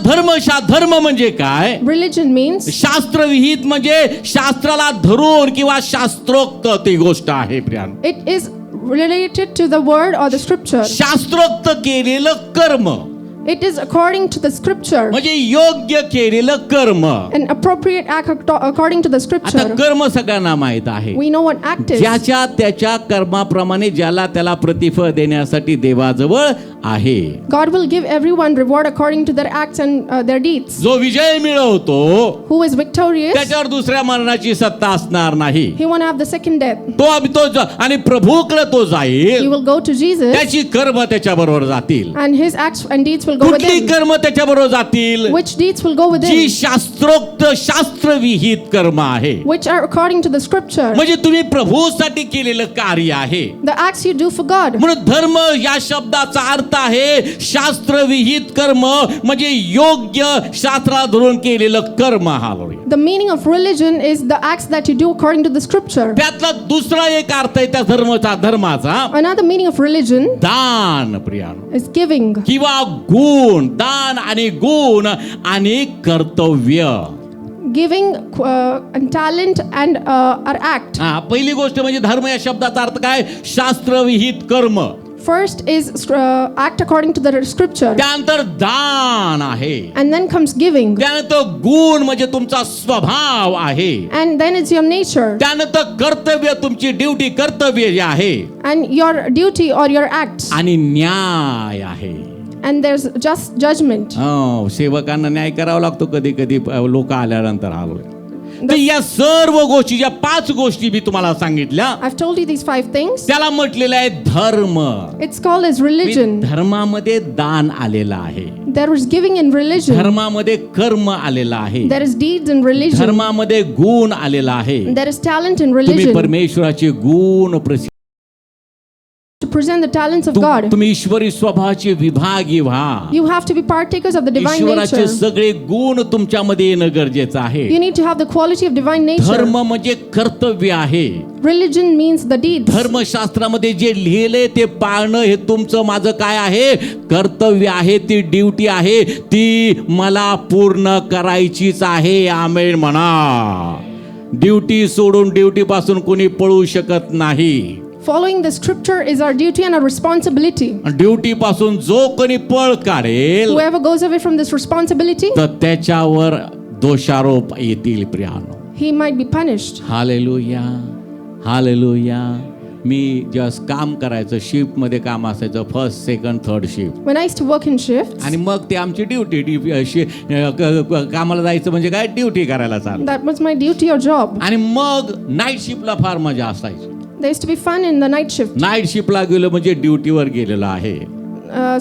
Speaker 1: धर्म म्हणजे काय?
Speaker 2: Religion means
Speaker 1: शास्त्रविहित म्हणजे शास्त्राला धरून किंवा शास्त्रोक्त ती गोष्ट आहे प्रियानो.
Speaker 2: it is related to the word or the scripture.
Speaker 1: शास्त्रोक्त केलेलं कर्म
Speaker 2: It is according to the scripture.
Speaker 1: म्हणजे योग्य केलेलं कर्म.
Speaker 2: An appropriate act according to the
Speaker 1: आता
Speaker 2: scripture.
Speaker 1: कर्म सगळ्यांना माहित आहे.
Speaker 2: We know what act is.
Speaker 1: ज्याच्या त्याच्या कर्माप्रमाणे ज्याला त्याला प्रतिफळ देण्यासाठी देवाजवळ आहे.
Speaker 2: God will give everyone reward according to their acts and their deeds.
Speaker 1: जो विजय मिळवतो
Speaker 2: Who is victorious,
Speaker 1: त्याच्यावर दुसऱ्या मरणाची सत्ता असणार नाही.
Speaker 2: he won't have the second death.
Speaker 1: तो आणि प्रभूकडे तो
Speaker 2: He
Speaker 1: जाईल,
Speaker 2: will go to Jesus
Speaker 1: त्याची कर्म त्याच्या बरोबर जातील.
Speaker 2: and his acts and deeds will go with
Speaker 1: कुठली
Speaker 2: him.
Speaker 1: कर्म त्याच्या बरोबर जातील?
Speaker 2: Which deeds will go with
Speaker 1: G
Speaker 2: him?
Speaker 1: शास्त्रोक्त शास्त्रविहित कर्म आहे.
Speaker 2: Which are according to the scripture.
Speaker 1: म्हणजे तुम्ही प्रभूसाठी केलेलं कार्य आहे.
Speaker 2: The acts you do for God.
Speaker 1: म्हणून धर्म या शब्दाचा अर्थ आहे शास्त्रविहित कर्म म्हणजे योग्य शास्त्राला धरून केलेलं कर्म. Hallelujah.
Speaker 2: The meaning of religion is the acts that you do according to the scripture.
Speaker 1: त्यातला दुसरा एक अर्थ आहे त्या धर्माचा
Speaker 2: Another meaning of religion
Speaker 1: दान प्रियानो
Speaker 2: is giving.
Speaker 1: किंवा गुण. दान आणि गुण आणि कर्तव्य.
Speaker 2: Giving and talent and our act.
Speaker 1: पहिली गोष्ट म्हणजे धर्म या शब्दाचा अर्थ काय? शास्त्रविहित कर्म.
Speaker 2: First is act according to the scripture.
Speaker 1: त्यानंतर दान आहे.
Speaker 2: And then comes giving.
Speaker 1: त्यानंतर गुण म्हणजे तुमचा स्वभाव आहे.
Speaker 2: And then it's your nature.
Speaker 1: त्यानंतर कर्तव्य तुमची ड्युटी कर्तव्य जे आहे.
Speaker 2: And your duty or your acts.
Speaker 1: आणि न्याय आहे.
Speaker 2: And there's just judgment.
Speaker 1: सेवकांना न्याय करावा लागतो कधी कधी लोक आल्यानंतर. तर या सर्व गोष्टी ज्या 5 गोष्टी मी तुम्हाला सांगितल्या
Speaker 2: I've told you these 5 things.
Speaker 1: त्याला म्हटलेलं आहे धर्म.
Speaker 2: It's called as religion.
Speaker 1: धर्मामध्ये दान आलेलं आहे.
Speaker 2: There is giving in religion.
Speaker 1: धर्मामध्ये कर्म आलेलं आहे.
Speaker 2: There is deeds in religion.
Speaker 1: धर्मामध्ये गुण आलेला आहे.
Speaker 2: There is talent in
Speaker 1: तुम्ही
Speaker 2: religion.
Speaker 1: परमेश्वराचे गुण
Speaker 2: To present the talents of God.
Speaker 1: तुम्ही ईश्वरी स्वभावाचे विभागी व्हा.
Speaker 2: You have to be partakers of the divine
Speaker 1: ईश्वराचे
Speaker 2: nature.
Speaker 1: सगळे गुण तुमच्यामध्ये येणं गरजेचं आहे.
Speaker 2: You need to have the quality of divine nature.
Speaker 1: धर्म म्हणजे कर्तव्य आहे.
Speaker 2: Religion means the deeds.
Speaker 1: धर्मशास्त्रामध्ये जे लिहिले ते पाळणं हे तुमचं माझं काय आहे? कर्तव्य आहे. ती ड्युटी आहे. ती मला पूर्ण करायचीच आहे. आमेन म्हणा. ड्युटी सोडून ड्युटी पासून कोणी पळू शकत नाही.
Speaker 2: Following the scripture is our duty and our responsibility.
Speaker 1: Duty पासून जो कोणी पळ काढेल
Speaker 2: Whoever goes away from this responsibility,
Speaker 1: तर त्याच्यावर दोषारोप येतील प्रियानो.
Speaker 2: he might be punished.
Speaker 1: Hallelujah, hallelujah. मी जेव्हा काम करायचं, शिफ्ट मध्ये काम असायचं, first second third shift.
Speaker 2: When I used to work in shifts,
Speaker 1: आणि मग ते आमची ड्युटी कामाला जायचं म्हणजे काय, ड्युटी करायला चालू.
Speaker 2: that was my duty or job.
Speaker 1: आणि मग नाईट शिफ्टला फार मजा असायची.
Speaker 2: There used to be fun in the night shift.
Speaker 1: Night शिफ्टला गेलो म्हणजे ड्युटीवर गेलेलो आहे.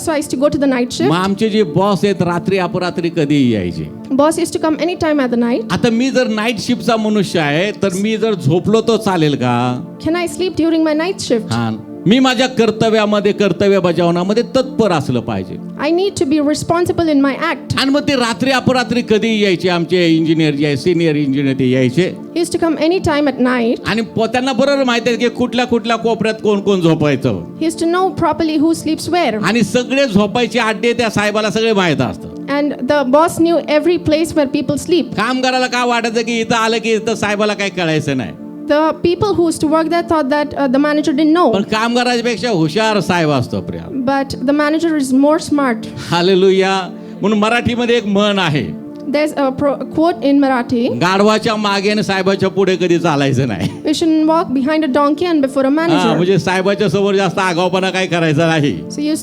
Speaker 2: So I used to go to the night shift.
Speaker 1: मग आमचे जे बॉस आहेत रात्री अपरात्री कधीही यायचे.
Speaker 2: Boss used to come anytime at the night.
Speaker 1: आता मी जर नाईट शिफ्टचा मनुष्य आहे तर मी जर झोपलो तर चालेल का?
Speaker 2: Can I sleep during my night shift?
Speaker 1: हा, मी माझ्या कर्तव्य बजावण्यामध्ये तत्पर असलं पाहिजे.
Speaker 2: I need to be responsible in my act.
Speaker 1: आणि मग ते रात्री अपरात्री कधी यायचे, आमचे इंजिनियर जे आहे, सिनियर इंजिनियर ते यायचे.
Speaker 2: He used to come anytime at night.
Speaker 1: आणि त्यांना बरोबर माहिती आहे की कुठल्या कुठल्या कोपऱ्यात कोण कोण झोपायचं.
Speaker 2: He used to know properly who sleeps where.
Speaker 1: आणि सगळे झोपायचे अड्डे त्या साहेबाला सगळे माहित असतं.
Speaker 2: And the boss knew every place where people sleep.
Speaker 1: कामगाराला काय वाटायचं की इथं आलं की इथं साहेबाला काही कळायचं नाही.
Speaker 2: The people who used to work there thought that the manager didn't know.
Speaker 1: पण कामगारापेक्षा हुशार साहेब असतो Priya.
Speaker 2: But the manager is more smart.
Speaker 1: Hallelujah. म्हणून मराठीमध्ये एक म्हण आहे,
Speaker 2: There's a quote in Marathi.
Speaker 1: गाढवाच्या मागे आणि साहेबाच्या पुढे कधी चालायचं नाही.
Speaker 2: We shouldn't walk behind a donkey and before a manager.
Speaker 1: म्हणजे साहेबाच्या समोर जास्त आगाऊपणा काही करायचा नाही.
Speaker 2: So you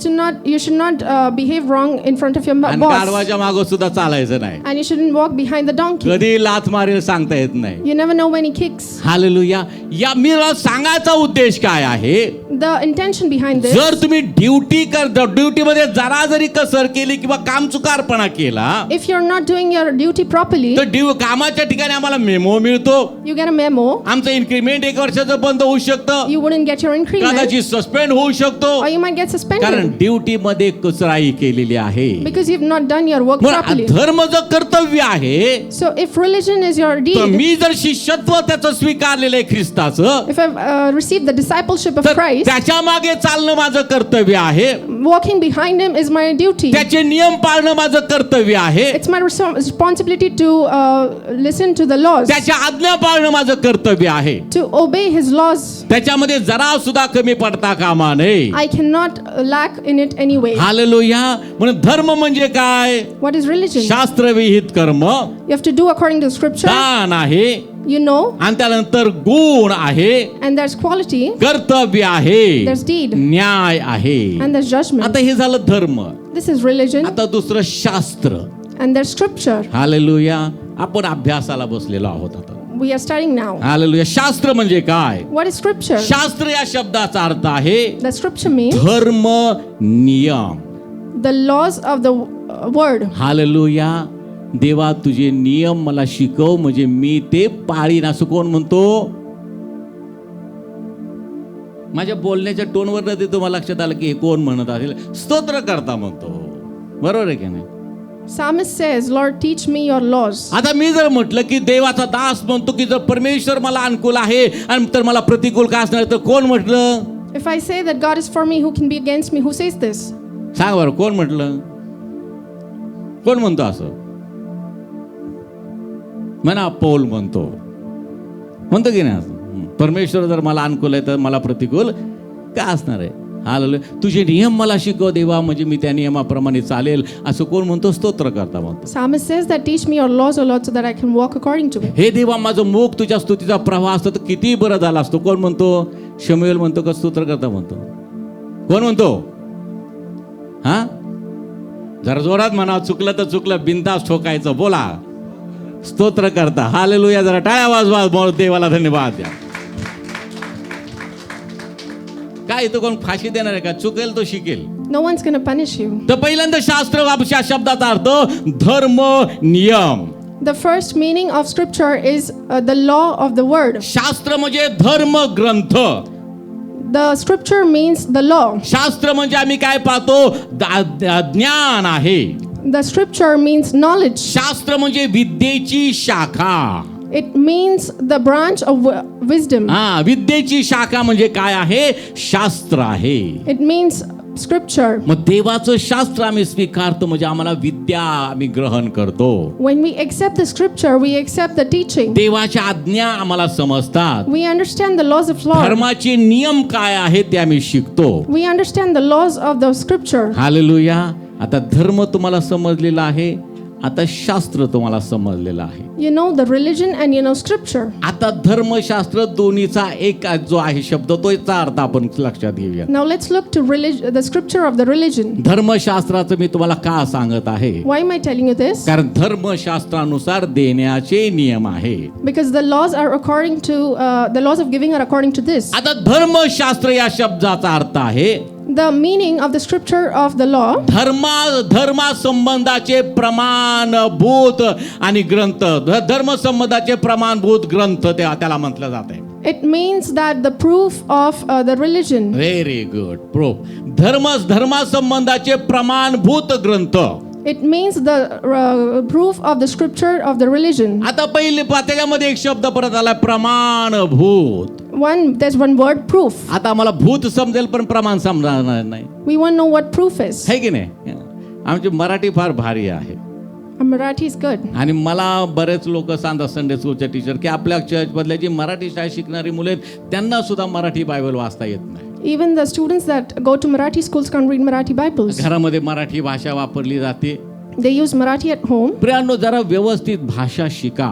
Speaker 2: should not behave wrong in front of your
Speaker 1: आणि
Speaker 2: boss.
Speaker 1: गाढवाच्या मागे सुद्धा चालायचं नाही.
Speaker 2: And you shouldn't walk behind the donkey.
Speaker 1: कधी लाथ मारेल सांगता येत नाही.
Speaker 2: You never know when he kicks.
Speaker 1: Hallelujah. या मी सांगायचा उद्देश काय आहे,
Speaker 2: The intention behind this.
Speaker 1: जर तुम्ही ड्युटीमध्ये जरा जरी कसर केली किंवा कामचुकारपणा केला
Speaker 2: If you're not doing your duty properly,
Speaker 1: तर कामाच्या ठिकाणी आम्हाला मेमो मिळतो.
Speaker 2: you get a memo.
Speaker 1: आमचं इन्क्रीमेंट 1 वर्षाचं बंद होऊ शकतं.
Speaker 2: You wouldn't get your increment.
Speaker 1: कदाचित सस्पेंड होऊ शकतो.
Speaker 2: Or you might get
Speaker 1: कारण
Speaker 2: suspended.
Speaker 1: ड्युटीमध्ये कचराई केलेली आहे.
Speaker 2: Because you've not done your work
Speaker 1: मग
Speaker 2: properly.
Speaker 1: धर्म जर कर्तव्य आहे
Speaker 2: So if religion is your
Speaker 1: तर
Speaker 2: deed,
Speaker 1: मी जर शिष्यत्व त्याचं स्वीकारलेलं आहे ख्रिस्ताचं,
Speaker 2: if I've received the discipleship of
Speaker 1: तर
Speaker 2: Christ,
Speaker 1: त्याच्या मागे चालणं माझं कर्तव्य आहे.
Speaker 2: walking behind him is my duty.
Speaker 1: त्याचे नियम पाळणं माझं कर्तव्य आहे.
Speaker 2: It's my responsibility to listen to the laws,
Speaker 1: त्याच्या आज्ञा पाळणं माझं कर्तव्य आहे.
Speaker 2: to obey his laws.
Speaker 1: त्याच्यामध्ये जरा सुद्धा कमी पडता कामा नये.
Speaker 2: I cannot lack in it anyway.
Speaker 1: Hallelujah. म्हणून धर्म म्हणजे काय?
Speaker 2: What is religion?
Speaker 1: शास्त्रविहित कर्म,
Speaker 2: You have to do according to scripture.
Speaker 1: दान आहे,
Speaker 2: You know,
Speaker 1: आणि त्यानंतर गुण आहे,
Speaker 2: and there's quality,
Speaker 1: कर्तव्य आहे,
Speaker 2: there's deed,
Speaker 1: न्याय आहे.
Speaker 2: and there's judgment.
Speaker 1: आता हे झालं धर्म.
Speaker 2: This is religion,
Speaker 1: आता दुसरं शास्त्र.
Speaker 2: and there's scripture.
Speaker 1: हालेलुया. आपण अभ्यासाला बसलेलो आहोत आता.
Speaker 2: We are studying now.
Speaker 1: Hallelujah. शास्त्र म्हणजे काय?
Speaker 2: What is scripture?
Speaker 1: शास्त्र या शब्दाचा अर्थ आहे
Speaker 2: The scripture means
Speaker 1: धर्म नियम.
Speaker 2: the laws of the word.
Speaker 1: Hallelujah. देवा तुझे नियम मला शिकव म्हणजे मी ते पाळीन, असं कोण म्हणतो? माझ्या बोलण्याच्या टोनवर ते तुम्हाला लक्षात आलं की हे कोण म्हणत असेल? स्तोत्र करता म्हणतो. बरोबर आहे की नाही?
Speaker 2: Psalmist says, Lord, teach me your laws.
Speaker 1: आता मी जर म्हटलं की देवाचा दास म्हणतो की जर परमेश्वर मला अनुकूल आहे आणि तर मला प्रतिकूल का असणार, तर कोण म्हटलं?
Speaker 2: If I say that God is for me, who can be against me? Who says this?
Speaker 1: सांग बरं, कोण म्हटलं? कोण म्हणतो असं? म्हणा पौल म्हणतो की नाही? परमेश्वर जर मला अनुकूल आहे तर मला प्रतिकूल का असणार आहे? हालेलुया. तुझे नियम मला शिकव देवा म्हणजे मी त्या नियमाप्रमाणे चालेल, असं कोण म्हणतो? स्तोत्र करता म्हणतो.
Speaker 2: Psalmist says that teach me your laws, O Lord, so that I can walk according to it.
Speaker 1: हे देवा माझं मुख तुझ्या स्तुतीचा प्रवाह असतो तर किती बरं झाला असतो. कोण म्हणतो? शमूएल म्हणतो का स्तोत्र करता म्हणतो? कोण म्हणतो? हा, जरा जोरात म्हणा. चुकलं तर चुकलं, बिनधास्त ठोकायचं. बोला स्तोत्र करता. हालेलुया. जरा टाळ्या वाजवा, देवाला धन्यवाद द्या. काय तो कोण फाशी देणार आहे का? चुकेल तो शिकेल.
Speaker 2: No one's going to punish you.
Speaker 1: तर पहिल्यांदा शास्त्र शब्दाचा अर्थ धर्म नियम.
Speaker 2: The first meaning of scripture is the law of the word.
Speaker 1: शास्त्र म्हणजे धर्म ग्रंथ.
Speaker 2: The scripture means the law.
Speaker 1: शास्त्र म्हणजे आम्ही काय पाहतो? ज्ञान आहे.
Speaker 2: The scripture means knowledge.
Speaker 1: शास्त्र म्हणजे विद्येची शाखा.
Speaker 2: It means the branch of wisdom.
Speaker 1: हा, विद्येची शाखा म्हणजे काय आहे? शास्त्र आहे.
Speaker 2: It means scripture.
Speaker 1: मग देवाचं शास्त्र आम्ही स्वीकारतो म्हणजे आम्हाला विद्या आम्ही ग्रहण करतो.
Speaker 2: When we accept the scripture, we accept the teaching.
Speaker 1: देवाच्या आज्ञा आम्हाला समजतात.
Speaker 2: We understand the laws of law.
Speaker 1: धर्माचे नियम काय आहेत ते आम्ही शिकतो.
Speaker 2: We understand the laws of the scripture.
Speaker 1: Hallelujah. आता धर्म तुम्हाला समजलेला आहे आता शास्त्र तुम्हाला समजलेलं आहे.
Speaker 2: You know the religion and you know scripture.
Speaker 1: आता धर्मशास्त्र दोन्हीचा एक जो आहे शब्द तो याचा अर्थ आपण लक्षात घेऊया.
Speaker 2: Now let's look to the scripture of the religion.
Speaker 1: धर्मशास्त्राचं मी तुम्हाला का सांगत आहे?
Speaker 2: Why am I telling you this?
Speaker 1: कारण धर्मशास्त्रानुसार देण्याचे नियम आहे.
Speaker 2: Because the laws are according to the laws of giving are according to this.
Speaker 1: आता धर्मशास्त्र या शब्दाचा अर्थ आहे
Speaker 2: The meaning of the scripture of the law.
Speaker 1: धर्मा संबंधाचे प्रमाणभूत आणि ग्रंथ. धर्म संबंधाचे प्रमाणभूत ग्रंथ त्याला म्हटलं जाते.
Speaker 2: It means that the proof of the religion.
Speaker 1: Very good. Proof. धर्मा संबंधाचे प्रमाणभूत ग्रंथ.
Speaker 2: It means the proof of the scripture of the religion.
Speaker 1: आता पहिले त्याच्यामध्ये एक शब्द परत आला प्रमाणभूत.
Speaker 2: There's one word, proof.
Speaker 1: आता आम्हाला भूत समजेल पण प्रमाण समजणार नाही.
Speaker 2: We want to know what proof is.
Speaker 1: है की नाही? आमची मराठी फार भारी आहे.
Speaker 2: Marathi is good.
Speaker 1: आणि मला बरेच लोक सांगतात संडे स्कूलच्या टीचर की आपल्या चर्चमधल्या जी मराठी शाळेत शिकणारी मुले आहेत त्यांना सुद्धा मराठी बायबल वाचता येत नाही.
Speaker 2: Even the students that go to Marathi schools can't read Marathi Bibles.
Speaker 1: घरामध्ये मराठी भाषा वापरली जाते.
Speaker 2: They use Marathi at home.
Speaker 1: प्रियांनो जरा व्यवस्थित भाषा शिका.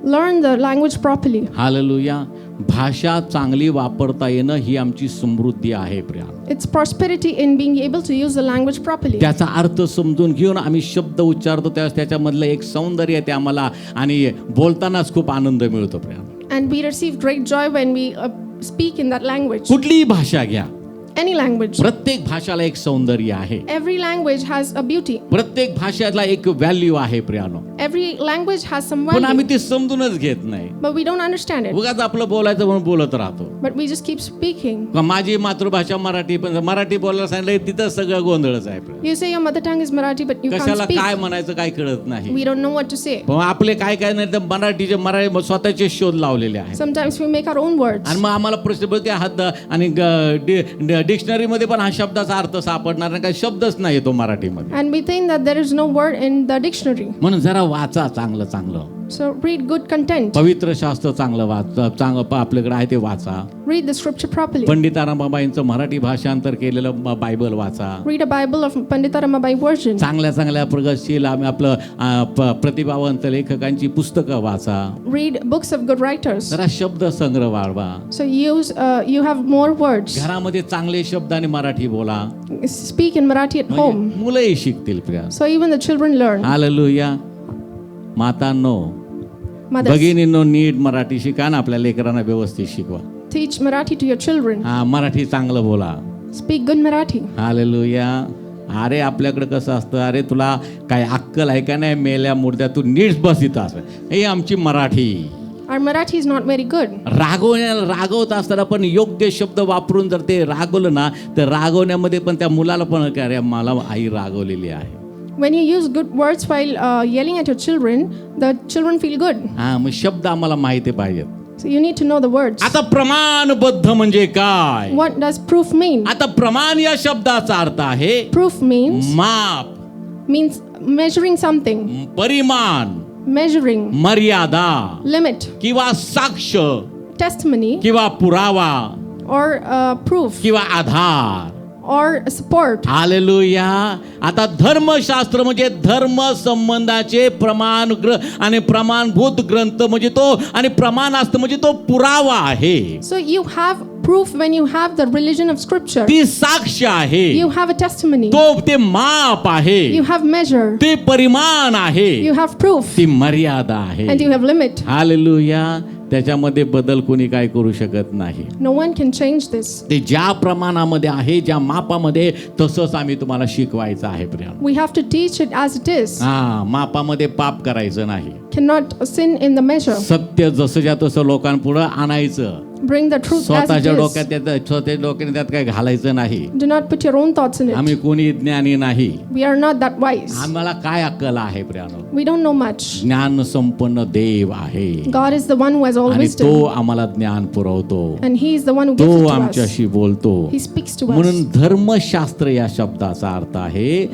Speaker 2: Learn the language properly.
Speaker 1: Hallelujah. भाषा चांगली वापरता येणं ही आमची समृद्धी आहे Priya.
Speaker 2: It's prosperity in being able to use the language properly.
Speaker 1: त्याचा अर्थ समजून घेऊन आम्ही शब्द उच्चारतो त्याच्यामधलं एक सौंदर्य आहे ते आम्हाला आणि बोलतानाच खूप आनंद मिळतो Priya.
Speaker 2: And we receive great joy when we speak in that language.
Speaker 1: कुठलीही भाषा घ्या.
Speaker 2: Any language.
Speaker 1: प्रत्येक भाषाला एक सौंदर्य आहे.
Speaker 2: Every language has a beauty.
Speaker 1: प्रत्येक भाषेला एक व्हॅल्यू आहे प्रियानो.
Speaker 2: Every language has some
Speaker 1: पण
Speaker 2: value.
Speaker 1: आम्ही ते समजूनच घेत नाही.
Speaker 2: But we don't understand it.
Speaker 1: उगाच आपलं बोलायचं म्हणून बोलत राहतो.
Speaker 2: But we just keep speaking.
Speaker 1: माझी मातृभाषा मराठी पण मराठी बोलायला सांगितलं तिथं सगळं गोंधळच आहे.
Speaker 2: You say your mother tongue is Marathi, but you can't
Speaker 1: कशाला
Speaker 2: speak.
Speaker 1: काय म्हणायचं काय कळत नाही.
Speaker 2: We don't know what to say.
Speaker 1: पण आपले काय काय नाही तर मराठी स्वतःचे शोध लावलेले आहेत.
Speaker 2: Sometimes we make our own words.
Speaker 1: आणि मग आम्हाला प्रश्न पडतो की हात आणि डिक्शनरी मध्ये पण हा शब्दाचा अर्थ सापडणार नाही. काही शब्दच नाही तो मराठीमध्ये.
Speaker 2: And we think that there is no word in the dictionary.
Speaker 1: म्हणून जरा वाचा चांगलं.
Speaker 2: So read good content.
Speaker 1: पवित्र शास्त्र चांगलं वाचा. चांगलं आपल्याकडे आहे ते वाचा.
Speaker 2: Read the scripture properly.
Speaker 1: Pandita रमाबाईंचं Marathi भाषांतर केलेलं बायबल वाचा.
Speaker 2: Read a Bible of Pandita Ramabai version.
Speaker 1: चांगल्या प्रगतशील आम्ही आपलं प्रतिभावंत लेखकांची पुस्तकं वाचा.
Speaker 2: Read books of good writers.
Speaker 1: जरा शब्द संग्रह वाढवा.
Speaker 2: So you have more words.
Speaker 1: घरामध्ये चांगले शब्द आणि मराठी बोला.
Speaker 2: Speak in Marathi at home.
Speaker 1: मुलंही शिकतील प्रिया.
Speaker 2: So even the children learn.
Speaker 1: Hallelujah. मातांनो
Speaker 2: Mothers,
Speaker 1: भगिनींनो नीट मराठी शिका ना आपल्या लेकरांना व्यवस्थित शिकवा.
Speaker 2: teach Marathi to your children.
Speaker 1: Marathi चांगलं बोला.
Speaker 2: Speak good Maraठी.
Speaker 1: हालेलुया. अरे आपल्याकडे कसं असतं अरे तुला काय अक्कल आहे का नाही मेल्या मुर्द्या तू नीट बस इथं असं. हे आमची Marathi.
Speaker 2: Our Marathi is not very good.
Speaker 1: रागवत असताना पण योग्य शब्द वापरून जर ते रागवलं ना तर रागवण्यामध्ये पण त्या मुलाला पण काय अरे मला आई रागवलेली आहे.
Speaker 2: When you use good words while yelling at your children, the children feel good.
Speaker 1: मग शब्द आम्हाला माहिती पाहिजेत.
Speaker 2: So you need to know the words.
Speaker 1: आता प्रमाणबद्ध म्हणजे काय?
Speaker 2: What does proof mean?
Speaker 1: आता प्रमाण या शब्दाचा अर्थ आहे
Speaker 2: Proof means
Speaker 1: माप,
Speaker 2: measuring something.
Speaker 1: परिमाण,
Speaker 2: Measuring.
Speaker 1: मर्यादा
Speaker 2: Limit.
Speaker 1: किंवा साक्ष
Speaker 2: Testimony
Speaker 1: किंवा पुरावा
Speaker 2: or proof
Speaker 1: किंवा आधार.
Speaker 2: or support.
Speaker 1: हालेलुया. आता धर्मशास्त्र म्हणजे धर्म संबंधाचे प्रमाण आणि प्रमाणभूत ग्रंथ म्हणजे तो आणि प्रमाण असतं म्हणजे तो पुरावा आहे.
Speaker 2: So you have proof when you have the religion of scripture.
Speaker 1: ती साक्ष आहे.
Speaker 2: You have a testimony.
Speaker 1: ते माप आहे.
Speaker 2: You have measure.
Speaker 1: ते परिमाण आहे.
Speaker 2: You have proof.
Speaker 1: ती मर्यादा आहे.
Speaker 2: And you have limit.
Speaker 1: Hallelujah. त्याच्यामध्ये बदल कोणी काय करू शकत नाही.
Speaker 2: No one can change this.
Speaker 1: ते ज्या प्रमाणामध्ये आहे ज्या मापामध्ये तसंच आम्ही तुम्हाला शिकवायचं आहे Priya.
Speaker 2: We have to teach it as it is.
Speaker 1: मापामध्ये पाप करायचं नाही.
Speaker 2: Cannot sin in the measure.
Speaker 1: सत्य जसंच्या तसं लोकांपुढे आणायचं.
Speaker 2: Bring the truth as it
Speaker 1: स्वतःच्या
Speaker 2: is.
Speaker 1: स्वतःच्या डोक्याने त्यात काही घालायचं नाही.
Speaker 2: Do not put your own thoughts in it.
Speaker 1: आम्ही कोणी ज्ञानी नाही.
Speaker 2: We are not that wise.
Speaker 1: आम्हाला काय अक्कल आहे प्रियानो?
Speaker 2: We don't know much.
Speaker 1: ज्ञान संपन्न देव आहे.
Speaker 2: God is the one who has all
Speaker 1: आणि
Speaker 2: wisdom.
Speaker 1: तो आम्हाला ज्ञान पुरवतो.
Speaker 2: And he is the one who gives
Speaker 1: तो
Speaker 2: it to us.
Speaker 1: आमच्याशी बोलतो.
Speaker 2: He speaks to us.
Speaker 1: म्हणून धर्मशास्त्र या शब्दाचा अर्थ आहे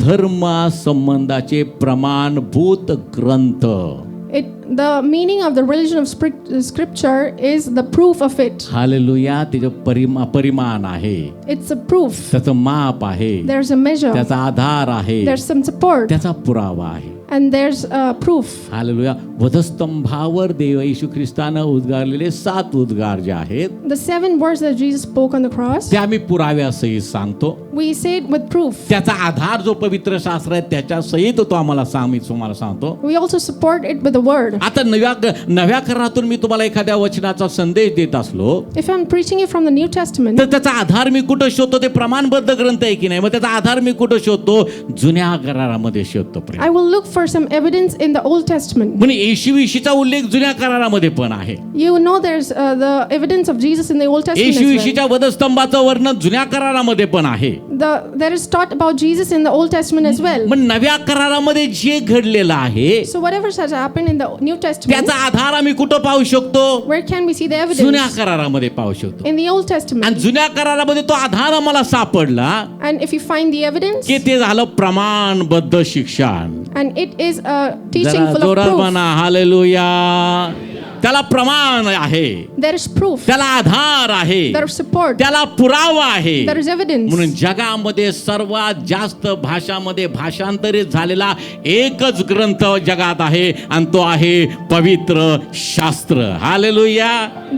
Speaker 1: धर्म संबंधाचे प्रमाणभूत ग्रंथ.
Speaker 2: The meaning of the religion of scripture is the proof of it.
Speaker 1: Hallelujah. त्याचं परिमाण आहे.
Speaker 2: It's a proof.
Speaker 1: त्याचं माप आहे.
Speaker 2: There's a measure.
Speaker 1: त्याचा आधार आहे.
Speaker 2: There's some support.
Speaker 1: त्याचा पुरावा आहे.
Speaker 2: and there's proof.
Speaker 1: हालेलुया. वधस्तंभावर देव येशू ख्रिस्तानं उद्गारलेले 7 उद्गार जे आहेत
Speaker 2: The 7 words that Jesus spoke on the cross,
Speaker 1: ते आम्ही पुराव्यासहित सांगतो.
Speaker 2: we say it with proof.
Speaker 1: त्याचा आधार जो पवित्र शास्त्र आहे त्याच्या सहित तो आम्हाला मी तुम्हाला सांगतो.
Speaker 2: We also support it with the word.
Speaker 1: आता नव्या करारातून मी तुम्हाला एखाद्या वचनाचा संदेश देत असलो
Speaker 2: If I'm preaching it from the New Testament,
Speaker 1: तर त्याचा आधार मी कुठं शोधतो? ते प्रमाणबद्ध ग्रंथ आहे की नाही? मग त्याचा आधार मी कुठं शोधतो? जुन्या करारामध्ये शोधतो.
Speaker 2: I will look for some evidence in the Old Testament.
Speaker 1: म्हणजे येशूविषयीचा उल्लेख जुन्या करारामध्ये पण आहे.
Speaker 2: You know there's the evidence of Jesus in the Old Testament as well.
Speaker 1: येशूविषयीच्या वधस्तंभाचं वर्णन जुन्या करारामध्ये पण आहे.
Speaker 2: There is taught about Jesus in the Old Testament as well.
Speaker 1: मग नव्या करारामध्ये जे घडलेलं आहे
Speaker 2: So whatever has happened in the New Testament,
Speaker 1: त्याचा आधार आम्ही कुठं पाहू शकतो?
Speaker 2: where can we see the
Speaker 1: जुन्या
Speaker 2: evidence?
Speaker 1: करारामध्ये पाहू शकतो.
Speaker 2: In the Old
Speaker 1: आणि
Speaker 2: Testament.
Speaker 1: जुन्या करारामध्ये तो आधार आम्हाला सापडला
Speaker 2: And if you find the evidence,
Speaker 1: की ते झालं प्रमाणबद्ध शिक्षण.
Speaker 2: and it is a teaching
Speaker 1: जरा
Speaker 2: full of
Speaker 1: जोरात
Speaker 2: proof.
Speaker 1: म्हणा हालेलुया. त्याला प्रमाण आहे,
Speaker 2: There is proof.
Speaker 1: त्याला आधार आहे,
Speaker 2: There is support.
Speaker 1: त्याला पुरावा आहे.
Speaker 2: There is evidence.
Speaker 1: म्हणून जगामध्ये सर्वात जास्त भाषामध्ये भाषांतरित झालेला एकच ग्रंथ जगात आहे आणि तो आहे पवित्र शास्त्र. Hallelujah.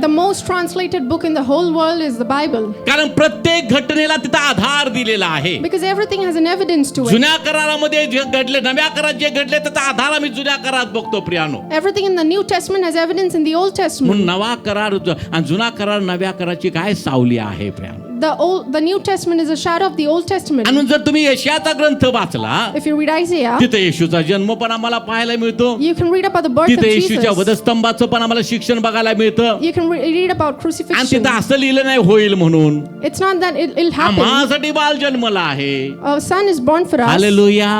Speaker 2: The most translated book in the whole world is the Bible.
Speaker 1: कारण प्रत्येक घटनेला तिथं आधार दिलेला आहे.
Speaker 2: Because everything has an evidence to it.
Speaker 1: जुन्या करारामध्ये जे घडले, नव्या करारात जे घडले त्याचा आधार आम्ही जुन्या करारात बघतो प्रियानो.
Speaker 2: Everything in the New Testament has evidence in the Old Testament.
Speaker 1: म्हणून नवा करार आणि जुना करार नव्या कराराची काय सावली आहे प्रियानो.
Speaker 2: The New Testament is a shadow of the Old Testament.
Speaker 1: आणि जर तुम्ही यशाचा ग्रंथ वाचला
Speaker 2: If you read Isaiah,
Speaker 1: तिथे येशूचा जन्म पण आम्हाला पाहायला मिळतो.
Speaker 2: you can read about the birth of
Speaker 1: तिथे येशूच्या
Speaker 2: Jesus.
Speaker 1: वधस्तंभाचं पण आम्हाला शिक्षण बघायला मिळतं.
Speaker 2: You can read about
Speaker 1: आणि
Speaker 2: crucifixion.
Speaker 1: तिथं असं लिहिलं नाही होईल म्हणून.
Speaker 2: It's not that it'll happen.
Speaker 1: आम्हासाठी बाल जन्मला आहे.
Speaker 2: A son is born for us.
Speaker 1: Hallelujah.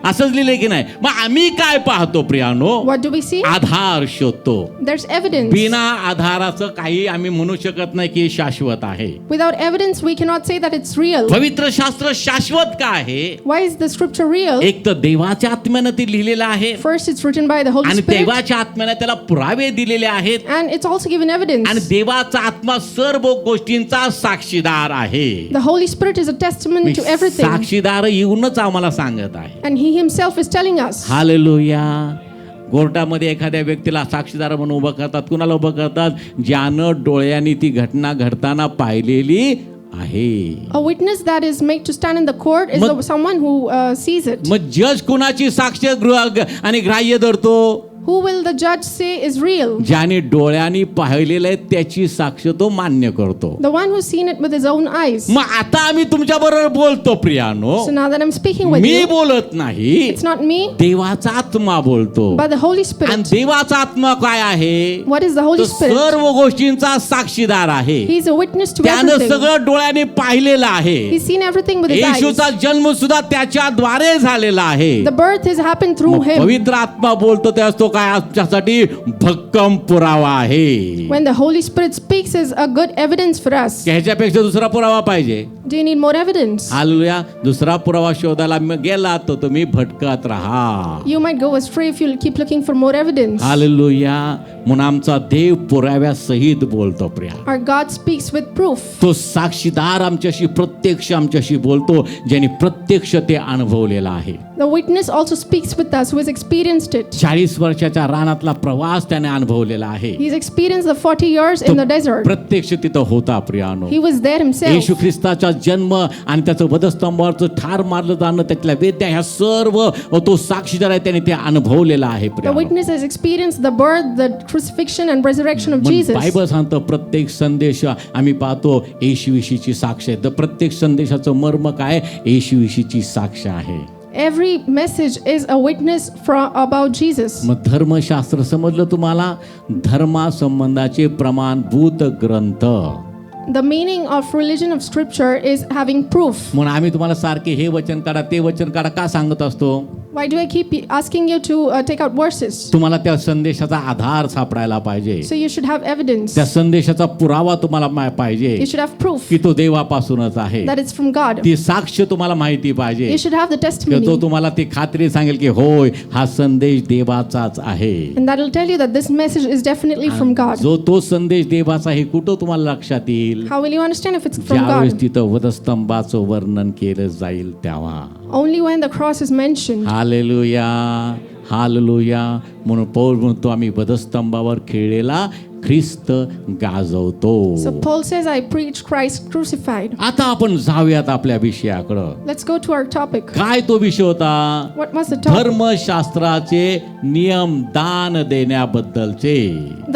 Speaker 1: असंच लिहिलंय की नाही? मग आम्ही काय पाहतो प्रियानो?
Speaker 2: What do we see?
Speaker 1: आधार शोधतो.
Speaker 2: There's evidence.
Speaker 1: बिना आधाराचं काही आम्ही म्हणू शकत नाही की शाश्वत आहे.
Speaker 2: Without evidence, we cannot say that it's real.
Speaker 1: पवित्र शास्त्र शाश्वत का आहे?
Speaker 2: Why is the scripture real?
Speaker 1: एक तर देवाच्या आत्म्यानं ते लिहिलेलं आहे
Speaker 2: First, it's written by the Holy
Speaker 1: आणि
Speaker 2: Spirit,
Speaker 1: देवाच्या आत्म्यानं त्याला पुरावे दिलेले आहेत
Speaker 2: and it's also given evidence.
Speaker 1: आणि देवाचा आत्मा सर्व गोष्टींचा साक्षीदार आहे.
Speaker 2: The Holy Spirit is a testament to everything,
Speaker 1: साक्षीदार येऊनच आम्हाला सांगत आहे.
Speaker 2: and He Himself is telling us.
Speaker 1: Hallelujah. कोर्टामध्ये एखाद्या व्यक्तीला साक्षीदार म्हणून उभं करतात. कुणाला उभं करतात? ज्यानं डोळ्यांनी ती घटना घडताना पाहिलेली आहे.
Speaker 2: A witness that is made to stand in the court is someone who sees it.
Speaker 1: मग जज कुणाची साक्ष आणि ग्राह्य धरतो?
Speaker 2: Who will the judge say is real?
Speaker 1: ज्याने डोळ्यांनी पाहिलेलं आहे त्याची साक्ष तो मान्य करतो.
Speaker 2: The one who's seen it with his own eyes.
Speaker 1: मग आता आम्ही तुमच्या बरोबर बोलतो प्रियानो.
Speaker 2: So now that I'm speaking with
Speaker 1: me
Speaker 2: you,
Speaker 1: बोलत नाही,
Speaker 2: it's not me,
Speaker 1: देवाचा आत्मा बोलतो.
Speaker 2: but the Holy
Speaker 1: आणि
Speaker 2: Spirit.
Speaker 1: देवाचा आत्मा काय आहे?
Speaker 2: What is the
Speaker 1: तो
Speaker 2: Holy Spirit?
Speaker 1: सर्व गोष्टींचा साक्षीदार आहे.
Speaker 2: He's a witness to
Speaker 1: त्यानं
Speaker 2: everything.
Speaker 1: सगळं डोळ्याने पाहिलेलं आहे.
Speaker 2: He's seen everything with his eyes.
Speaker 1: येशूचा जन्म सुद्धा त्याच्याद्वारे झालेला आहे.
Speaker 2: The birth has happened through
Speaker 1: मग
Speaker 2: him.
Speaker 1: पवित्र आत्मा बोलतो त्यास तो काय आमच्यासाठी भक्कम पुरावा आहे.
Speaker 2: When the Holy Spirit speaks is a good evidence for us.
Speaker 1: ह्याच्यापेक्षा दुसरा पुरावा पाहिजे?
Speaker 2: Do you need more evidence?
Speaker 1: Hallelujah. दुसरा पुरावा शोधायला गेला तर तुम्ही भटकत राहा.
Speaker 2: You might go astray if you keep looking for more evidence.
Speaker 1: Hallelujah. म्हणून आमचा देव पुराव्या सहित बोलतो Priya.
Speaker 2: Our God speaks with proof.
Speaker 1: तो साक्षीदार आमच्याशी प्रत्यक्ष आमच्याशी बोलतो ज्याने प्रत्यक्ष ते अनुभवलेला आहे.
Speaker 2: The witness also speaks with us who has experienced it.
Speaker 1: 40 वर्षाच्या रानातला प्रवास त्याने अनुभवलेला आहे.
Speaker 2: He's experienced the 40 years in the desert.
Speaker 1: प्रत्यक्ष तिथं होता प्रियानो.
Speaker 2: He was there himself.
Speaker 1: येशू ख्रिस्ताचा जन्म आणि त्याचं वधस्तंभावरचं ठार मारलं जाणं त्यातल्या वेद्या ह्या सर्व तो साक्षीदार आहे त्याने ते अनुभवलेला आहे
Speaker 2: The
Speaker 1: प्रियानो.
Speaker 2: witness has experienced the birth, the crucifixion and resurrection of Jesus.
Speaker 1: Bible सांगतं प्रत्येक संदेश आम्ही पाहतो येशूविषयीची साक्ष आहे. तर प्रत्येक संदेशाचं मर्म काय? येशूविषयीची साक्ष आहे.
Speaker 2: Every message is a witness about Jesus.
Speaker 1: मग धर्मशास्त्र समजलं तुम्हाला? धर्मासंबंधाचे प्रमाणभूत ग्रंथ.
Speaker 2: The meaning of religion of scripture is having proof.
Speaker 1: म्हणून आम्ही तुम्हाला सारखे हे वचन काढा ते वचन काढा का सांगत असतो?
Speaker 2: Why do I keep asking you to take out verses?
Speaker 1: तुम्हाला त्या संदेशाचा आधार सापडायला पाहिजे.
Speaker 2: So you should have evidence.
Speaker 1: त्या संदेशाचा पुरावा तुम्हाला पाहिजे
Speaker 2: You should have proof
Speaker 1: की तो देवापासूनच आहे.
Speaker 2: that it's from God.
Speaker 1: ती साक्ष तुम्हाला माहिती पाहिजे.
Speaker 2: You should have the
Speaker 1: की
Speaker 2: testimony.
Speaker 1: तो तुम्हाला ती खात्री सांगेल की होय हा संदेश देवाचाच आहे.
Speaker 2: And that will tell you that this message is definitely from God.
Speaker 1: जो तो संदेश देवाचा हे कुठं तुम्हाला लक्षात येईल?
Speaker 2: How will you understand if it's from
Speaker 1: ज्यावेळेस
Speaker 2: God?
Speaker 1: तिथं वधस्तंभाचं वर्णन केलं जाईल तेव्हा.
Speaker 2: Only when the cross is mentioned.
Speaker 1: Hallelujah, hallelujah. म्हणून पौल म्हणतो आम्ही वधस्तंभावर खेळलेला ख्रिस्त गाजवतो.
Speaker 2: So Paul says, I preach Christ crucified.
Speaker 1: आता आपण जाऊयात आपल्या विषयाकडं.
Speaker 2: Let's go to our topic.
Speaker 1: काय तो विषय होता?
Speaker 2: What was the topic?
Speaker 1: धर्मशास्त्राचे नियम दान देण्याबद्दलचे.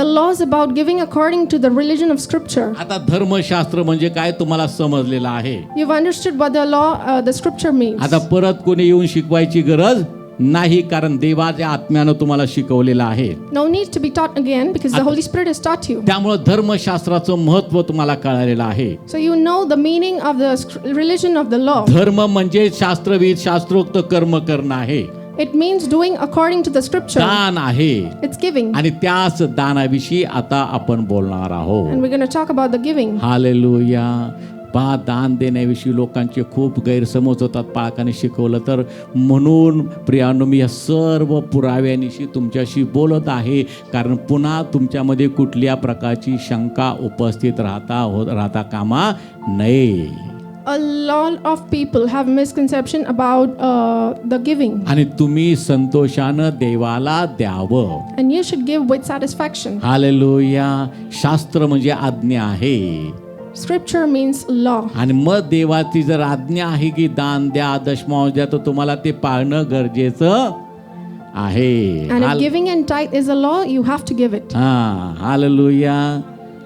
Speaker 2: The laws about giving according to the religion of Scripture.
Speaker 1: आता धर्मशास्त्र म्हणजे काय तुम्हाला समजलेलं आहे.
Speaker 2: You've understood what the law, the Scripture means.
Speaker 1: आता परत कोणी येऊन शिकवायची गरज नाही, कारण देवाच्या आत्म्यानं तुम्हाला शिकवलेलं आहे.
Speaker 2: No need to be taught again because the Holy Spirit has taught you.
Speaker 1: त्यामुळे धर्मशास्त्राचं महत्त्व तुम्हाला कळालेलं आहे.
Speaker 2: So you know the meaning of the religion of the law.
Speaker 1: धर्म म्हणजे शास्त्रविध शास्त्रोक्त कर्म करणं आहे.
Speaker 2: It means doing according to the Scripture.
Speaker 1: दान आहे
Speaker 2: It's giving.
Speaker 1: आणि त्याच दानाविषयी आता आपण बोलणार आहोत.
Speaker 2: And we're going to talk about the giving.
Speaker 1: Hallelujah. दान देण्याविषयी लोकांचे खूप गैरसमज होतात. पालकांनी शिकवलं तर. म्हणून प्रियानो, मी या सर्व पुराव्यानिशी तुमच्याशी बोलत आहे, कारण पुन्हा तुमच्यामध्ये कुठल्या प्रकारची शंका उपस्थित राहता कामा नये.
Speaker 2: A lot of people have misconception about the giving.
Speaker 1: आणि तुम्ही संतोषानं देवाला द्यावं.
Speaker 2: And you should give with satisfaction.
Speaker 1: Hallelujah. शास्त्र म्हणजे आज्ञा आहे.
Speaker 2: Scripture means law.
Speaker 1: आणि मग देवाची जर आज्ञा आहे की दान द्या, दशमांश द्या, तर तुम्हाला ते पाळणं गरजेचं आहे.
Speaker 2: And if giving and tithe is a law, you have to give it.
Speaker 1: Hallelujah.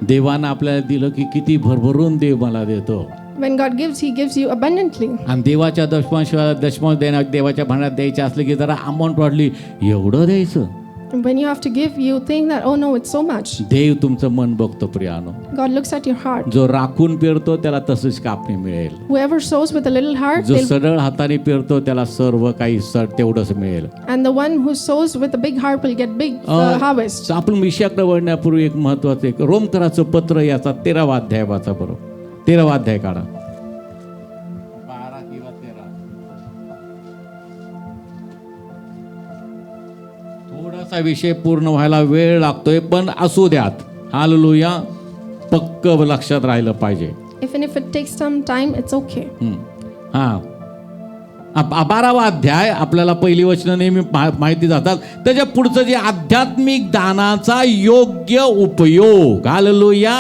Speaker 1: देवानं आपल्याला दिलं की किती भरभरून देव मला देतो.
Speaker 2: When God gives, He gives you abundantly.
Speaker 1: आणि देवाच्या दशमांश देण्या देवाच्या भांड्यात द्यायचे असले की जरा अमाऊंट वाढली, एवढं द्यायचं.
Speaker 2: And when you have to give, you think that, oh no, it's so much.
Speaker 1: देव तुमचं मन बघतो प्रियानो.
Speaker 2: God looks at your heart.
Speaker 1: जो राखून पेरतो त्याला तसंच कापणी मिळेल.
Speaker 2: Whoever sows with a little heart,
Speaker 1: जो सरळ हाताने पेरतो त्याला सर्व काही तेवढंच मिळेल.
Speaker 2: and the one who sows with a big heart will get big harvest.
Speaker 1: आपण विषयाकडे वळण्यापूर्वी एक महत्वाचं एक रोमकराचं पत्र याचा 13वा अध्याय वाचा बरोबर. 13वा अध्याय काढा. 12 किंवा 13. थोडासा विषय पूर्ण व्हायला वेळ लागतोय, पण असू द्यात. हालेलुया. पक्क लक्षात राहिलं पाहिजे.
Speaker 2: Even if it takes some time, it's okay.
Speaker 1: हा. 12वा अध्याय आपल्याला पहिली वचनं नेहमी माहिती जातात. त्याच्या पुढचं जे आध्यात्मिक दानाचा योग्य उपयोग. हालेलुया.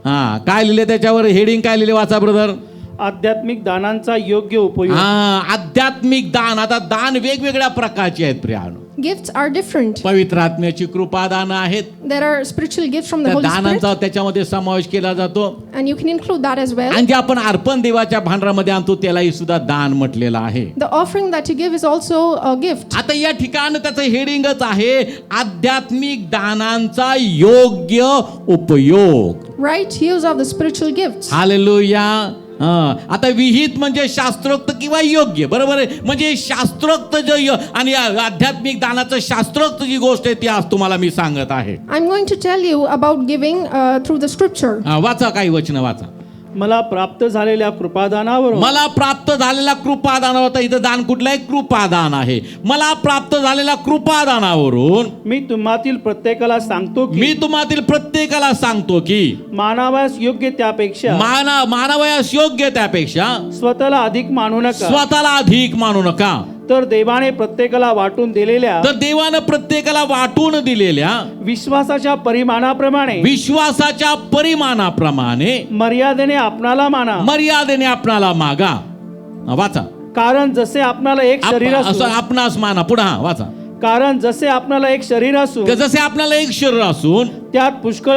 Speaker 1: हा. काय लिहिले त्याच्यावर हेडिंग काय लिहिले वाचा ब्रदर.
Speaker 4: आध्यात्मिक दानांचा योग्य उपयोग.
Speaker 1: आध्यात्मिक दान. आता दान वेगवेगळ्या प्रकारचे आहेत प्रियानो.
Speaker 2: Gifts are different.
Speaker 1: पवित्र आत्म्याची कृपा दान आहेत.
Speaker 2: There are spiritual gifts from the
Speaker 1: त्या
Speaker 2: Holy Spirit,
Speaker 1: दानांचा त्याच्यामध्ये समावेश केला जातो.
Speaker 2: and you can include that as well.
Speaker 1: आणि जे आपण अर्पण देवाच्या भांडारामध्ये आणतो त्यालाही सुद्धा दान म्हटलेलं आहे.
Speaker 2: The offering that you give is also a gift.
Speaker 1: आता या ठिकाणी त्याचं हेडिंगच आहे आध्यात्मिक दानांचा योग्य उपयोग.
Speaker 2: Right use of the spiritual gifts.
Speaker 1: Hallelujah. आता विहित म्हणजे शास्त्रोक्त किंवा योग्य, बरोबर आहे. म्हणजे शास्त्रोक्त जो आणि आध्यात्मिक दानाचं शास्त्रोक्त जी गोष्ट आहे ती आज तुम्हाला मी सांगत आहे.
Speaker 2: I'm going to tell you about giving through the Scripture.
Speaker 1: वाचा काही वचन वाचा.
Speaker 4: मला प्राप्त झालेल्या कृपादानावरून.
Speaker 1: मला प्राप्त झालेला कृपादानावर. आता इथं दान कुठलं आहे? कृपादान आहे. मला प्राप्त झालेल्या कृपादानावरून
Speaker 4: मी तुम्हातील प्रत्येकाला सांगतो की मानावयास योग्य त्यापेक्षा
Speaker 1: मानवयास योग्य त्यापेक्षा
Speaker 4: स्वतःला अधिक मानू नका.
Speaker 1: स्वतःला अधिक मानू नका.
Speaker 4: तर देवाने प्रत्येकाला वाटून दिलेल्या विश्वासाच्या परिमाणाप्रमाणे मर्यादेने आपणाला मागा.
Speaker 1: वाचा.
Speaker 4: कारण जसे आपणाला एक शरीर
Speaker 1: आपणास माना. पुढे वाचा.
Speaker 4: कारण जसे आपणाला एक शरीर असून त्यात पुष्कळ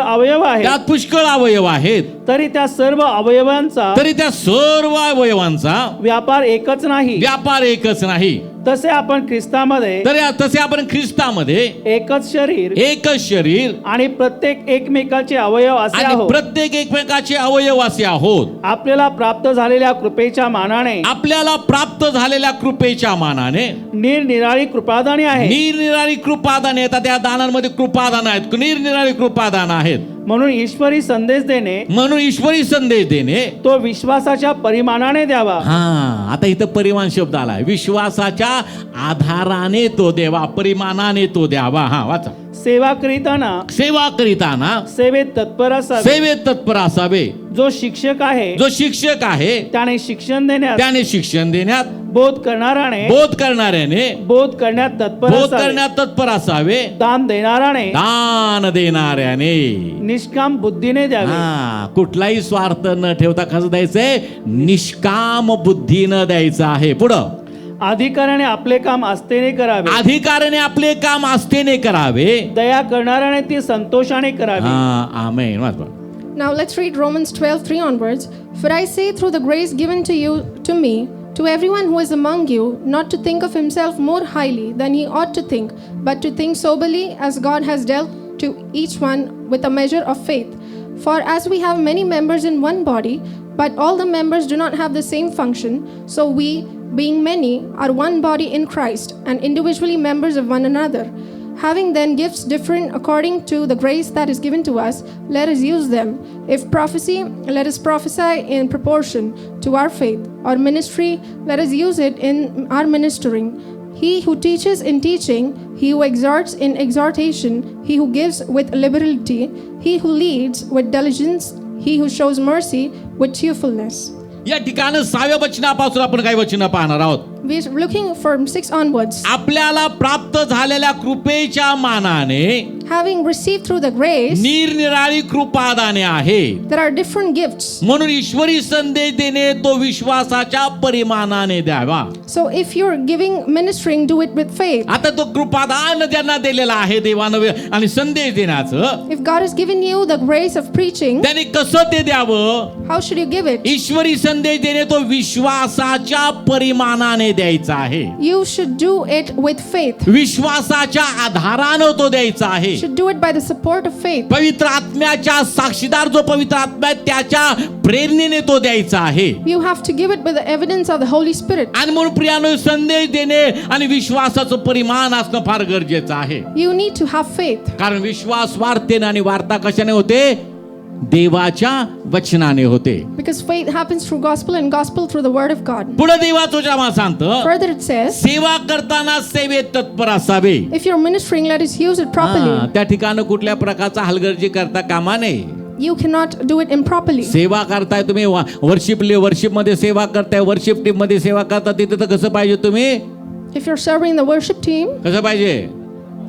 Speaker 4: अवयव आहेत तरी त्या सर्व अवयवांचा व्यापार एकच नाही. तसे आपण ख्रिस्तामध्ये एकच शरीर आणि प्रत्येक एकमेकाचे अवयव असे आहोत. आपल्याला प्राप्त झालेल्या कृपेच्या मानाने निरनिराळी कृपादाने आहेत. त्या दानांमध्ये कृपादान आहेत. निरनिराळी कृपादान आहेत. म्हणून ईश्वरी संदेश देणे तो विश्वासाच्या परिमाणाने द्यावा. आता इथं परिमाण शब्द आला. विश्वासाच्या आधाराने तो द्यावा, परिमाणाने तो द्यावा. वाचा. सेवा करीताना सेवेत तत्पर असावे. जो शिक्षक आहे त्याने शिक्षण देण्यात बोध करणाऱ्याने बोध करण्यात तत्पर असावे. दान देणाऱ्याने निष्काम बुद्धीने द्यावे.
Speaker 3: कुठलाही स्वार्थ न ठेवता कसं द्यायचंय? निष्काम बुद्धीनं द्यायचं आहे. पुढं
Speaker 4: अधिकाऱ्याने आपले काम आस्थेने करावे. दया करणाऱ्याने ती संतोषाने करावे.
Speaker 3: आमेन.
Speaker 2: Now let's read Romans 12:3 onwards. For I say through the grace given to me, to everyone who is among you, not to think of himself more highly than he ought to think, but to think soberly as God has dealt to each one with a measure of faith. For as we have many members in one body, but all the members do not have the same function, so we, being many, are one body in Christ, and individually members of one another. Having then gifts different according to the grace that is given to us, let us use them. If prophecy, let us prophesy in proportion to our faith. Or ministry, let us use it in our ministering. He who teaches in teaching, he who exhorts in exhortation, he who gives with liberality, he who leads with diligence, he who shows mercy with cheerfulness.
Speaker 3: या ठिकाणी 6व्या वचनापासून आपण काही वचन पाहणार आहोत.
Speaker 2: We are looking from 6 onwards.
Speaker 3: आपल्याला प्राप्त झालेल्या कृपेच्या मानाने
Speaker 2: Having received through the grace,
Speaker 3: निरनिराळी कृपादाने आहे.
Speaker 2: there are different gifts.
Speaker 3: म्हणून ईश्वरी संदेश देणे तो विश्वासाच्या परिमाणाने द्यावा.
Speaker 2: So if you're giving ministering, do it with faith.
Speaker 3: आता तो कृपादान ज्यांना दिलेला आहे देवानं आणि संदेश देण्याचं,
Speaker 2: If God has given you the grace of preaching,
Speaker 3: त्याने कसं ते द्यावं?
Speaker 2: how should you give it?
Speaker 3: ईश्वरी संदेश देणे तो विश्वासाच्या परिमाणाने द्यायचा आहे.
Speaker 2: You should do it with faith.
Speaker 3: विश्वासाच्या आधारानं तो द्यायचा आहे.
Speaker 2: You should do it by the support of faith.
Speaker 3: पवित्र आत्म्याच्या साक्षीदार जो पवित्र आत्मा आहे त्याच्या प्रेरणेने तो द्यायचा आहे.
Speaker 2: You have to give it with the evidence of the Holy Spirit.
Speaker 3: आणि म्हणून प्रियानो, संदेश देणे आणि विश्वासाचं परिमाण असणं फार गरजेचं आहे.
Speaker 2: You need to have faith.
Speaker 3: कारण विश्वास वार्तेने आणि वार्ता कशाने होते? देवाच्या वचनाने होते.
Speaker 2: Because faith happens through gospel and gospel through the word of God.
Speaker 3: पुढे देवाचं जेव्हा सांगतं,
Speaker 2: Further it says,
Speaker 3: सेवा करताना सेवेत तत्पर असावे.
Speaker 2: if you're ministering, let us use it properly.
Speaker 3: त्या ठिकाणी कुठल्या प्रकारचा हलगर्जी करता कामा नये.
Speaker 2: You cannot do it improperly.
Speaker 3: सेवा करताय तुम्ही, वर्शिप मध्ये सेवा करताय, वर्शिप टीम मध्ये सेवा करता, तिथे तर कसं पाहिजे तुम्ही?
Speaker 2: If you're serving the worship team,
Speaker 3: कसं पाहिजे?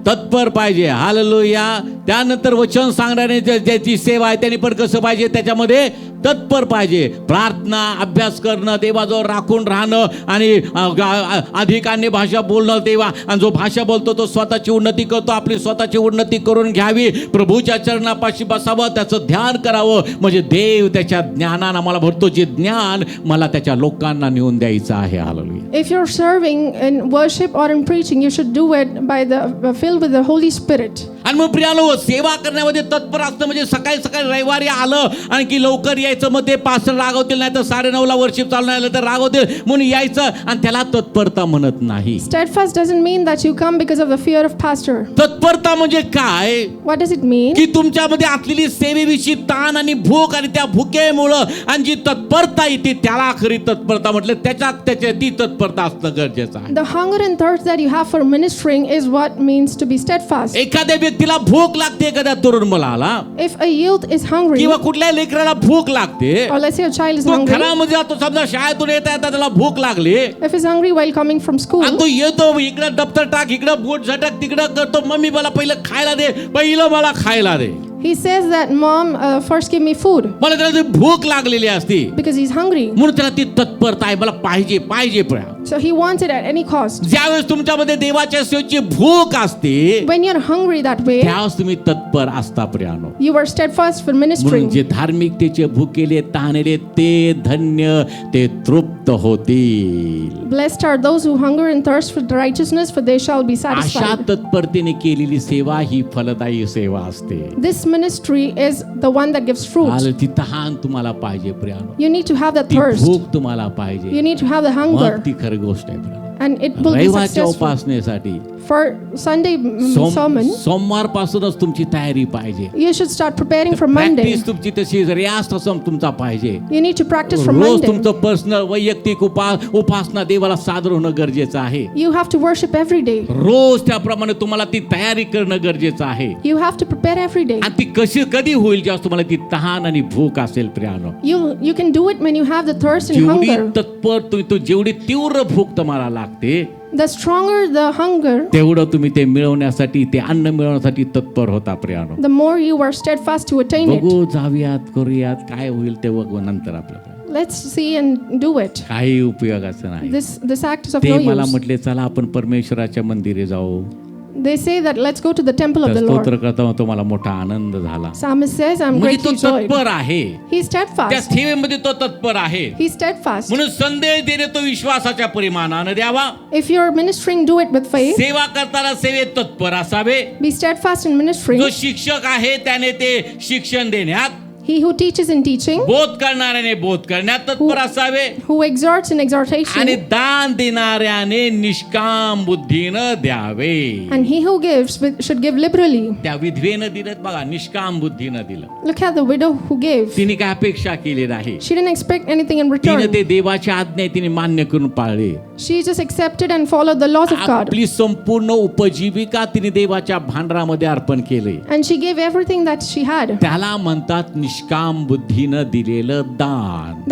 Speaker 3: तत्पर पाहिजे. हालेलुया. त्यानंतर वचन सांगणारे ज्याची सेवा आहे त्यांनी पण कसं पाहिजे? त्याच्यामध्ये तत्पर पाहिजे. प्रार्थना, अभ्यास करणं, देवाजवळ राखून राहणं आणि अधिक अन्य भाषा बोलणं. देवा आणि जो भाषा बोलतो तो स्वतःची उन्नती करतो, आपली स्वतःची उन्नती करून घ्यावी. प्रभूच्या चरणापाशी बसावं, त्याचं ध्यान करावं. म्हणजे देव त्याच्या ज्ञानानं मला भरतो, जे ज्ञान मला त्याच्या लोकांना नेऊन द्यायचं आहे. Hallelujah.
Speaker 2: if you're serving in worship or in preaching, you should do it by filled with the Holy Spirit.
Speaker 3: आणि मग प्रियानो, सेवा करण्यामध्ये तत्पर असतं म्हणजे सकाळी रविवारी आलं आणि की लवकर यायचं. मग ते पास्टर रागवतील, नाही तर 9:30ला वर्शिप चालू नाही तर रागवतील म्हणून यायचं, आणि त्याला तत्परता म्हणत नाही.
Speaker 2: Steadfast doesn't mean that you come because of the fear of pastor.
Speaker 3: तत्परता म्हणजे काय?
Speaker 2: What does it mean?
Speaker 3: की तुमच्यामध्ये असलेली सेवेविषयी ताण आणि भूक, आणि त्या भुकेमुळं आणि जी तत्परता येते त्याला खरी तत्परता म्हटलं. त्याच्या ती तत्परता असणं गरजेचं आहे.
Speaker 2: The hunger and thirst that you have for ministering is what means to be steadfast.
Speaker 3: एखाद्या व्यक्तीला भूक लागते, एखाद्या तरुण मुलाला
Speaker 2: If a youth is hungry,
Speaker 3: किंवा कुठल्या लेकराला भूक लागते,
Speaker 2: or let's say a child is
Speaker 3: तो
Speaker 2: hungry,
Speaker 3: घरामध्ये जातो, समजा शाळेतून येता येता त्याला भूक लागली
Speaker 2: if he's hungry while coming from school,
Speaker 3: आणि तो येतो, इकडं दप्तर टाक, इकडं बोट झटक, तिकडं करतो, मम्मी मला पहिलं खायला दे, पहिलं मला खायला दे.
Speaker 2: he says that mom, first give me food,
Speaker 3: मला त्याला ती भूक लागलेली असती
Speaker 2: because he's hungry.
Speaker 3: म्हणून त्याला ती तत्परता आहे, मला पाहिजे पाहिजे.
Speaker 2: So he wants it at any cost.
Speaker 3: ज्यावेळेस तुमच्यामध्ये देवाच्या सेवेची भूक असते,
Speaker 2: When you're hungry that way,
Speaker 3: त्यावेळेस तुम्ही तत्पर असता प्रियानो.
Speaker 2: you are steadfast for
Speaker 3: म्हणून
Speaker 2: ministering.
Speaker 3: जे धार्मिकतेचे भुकेले ताणले ते धन्य, ते तृप्त होतील.
Speaker 2: Blessed are those who hunger and thirst for righteousness, for they shall be
Speaker 3: अशा
Speaker 2: satisfied.
Speaker 3: तत्परतेने केलेली सेवा ही फलदायी सेवा असते.
Speaker 2: This ministry is the one that gives fruit.
Speaker 3: ती तहान तुम्हाला पाहिजे प्रियानो.
Speaker 2: You need to have that
Speaker 3: ती
Speaker 2: thirst.
Speaker 3: भूक तुम्हाला पाहिजे.
Speaker 2: You need to have the hunger,
Speaker 3: मग ती खरी गोष्ट आहे प्रियानो.
Speaker 2: and it will be
Speaker 3: रविवारच्या
Speaker 2: successful.
Speaker 3: उपासनेसाठी
Speaker 2: For Sunday sermon,
Speaker 3: सोमवार पासूनच तुमची तयारी पाहिजे.
Speaker 2: you should start preparing for Monday.
Speaker 3: Practice तुमची तशी रियाज तसं तुमचा पाहिजे.
Speaker 2: You need to practice from
Speaker 3: रोज
Speaker 2: Monday.
Speaker 3: तुमचं पर्सनल वैयक्तिक उपासना देवाला सादर होणं गरजेचं आहे.
Speaker 2: You have to worship every day.
Speaker 3: रोज त्याप्रमाणे तुम्हाला ती तयारी करणं गरजेचं आहे.
Speaker 2: You have to prepare every day.
Speaker 3: आणि ती कधी होईल जेव्हा तुम्हाला ती तहान आणि भूक असेल प्रियानो.
Speaker 2: You can do it when you have the thirst and
Speaker 3: जेवढी
Speaker 2: hunger.
Speaker 3: तत्पर जेवढी तीव्र भूक तुम्हाला लागते
Speaker 2: The stronger the hunger,
Speaker 3: तेवढं तुम्ही ते मिळवण्यासाठी ते अन्न मिळवण्यासाठी तत्पर होता प्रियानो.
Speaker 2: the more you are steadfast to attain it.
Speaker 3: बघू जाऊयात करूयात काय होईल ते बघू नंतर आपल्याला.
Speaker 2: Let's see and do it.
Speaker 3: काही उपयोगाचं नाही.
Speaker 2: This act is of
Speaker 3: ते
Speaker 2: no
Speaker 3: मला
Speaker 2: use.
Speaker 3: म्हटले चला आपण परमेश्वराच्या मंदिरे जाऊ.
Speaker 2: They say that let's go to the temple of
Speaker 3: तर
Speaker 2: the Lord.
Speaker 3: स्तोत्र करता तो मला मोठा आनंद झाला.
Speaker 2: Psalmist says, I'm
Speaker 3: म्हणजे तो
Speaker 2: greatly joyed.
Speaker 3: तत्पर आहे.
Speaker 2: He's
Speaker 3: त्या
Speaker 2: steadfast.
Speaker 3: सेवेमध्ये तो तत्पर आहे.
Speaker 2: He's steadfast.
Speaker 3: म्हणून संदेश देणे तो विश्वासाच्या परिमाणानं द्यावा.
Speaker 2: If you're ministering, do it with faith.
Speaker 3: सेवा करताना सेवेत तत्पर असावे.
Speaker 2: Be steadfast in ministering.
Speaker 3: जो शिक्षक आहे त्याने ते शिक्षण देण्यात,
Speaker 2: He who teaches in teaching,
Speaker 3: बोध करणाऱ्याने बोध करण्यात तत्पर असावे.
Speaker 2: who exhorts in exhortation,
Speaker 3: आणि दान देणाऱ्याने निष्काम बुद्धीनं द्यावे.
Speaker 2: and he who gives should give liberally.
Speaker 3: त्या विधवेनं दिलं बघा, निष्काम बुद्धीनं दिलं.
Speaker 2: Look at the widow who gave.
Speaker 3: तिने काय अपेक्षा केली नाही.
Speaker 2: She didn't expect anything in
Speaker 3: तिने
Speaker 2: return.
Speaker 3: ते देवाची आज्ञा तिने मान्य करून पाळली.
Speaker 2: She just accepted and followed the laws of God.
Speaker 3: आपली संपूर्ण उपजीविका तिने देवाच्या भांडारामध्ये अर्पण केले.
Speaker 2: And she gave everything that she had.
Speaker 3: त्याला म्हणतात निष्काम बुद्धीनं दिलेलं दान.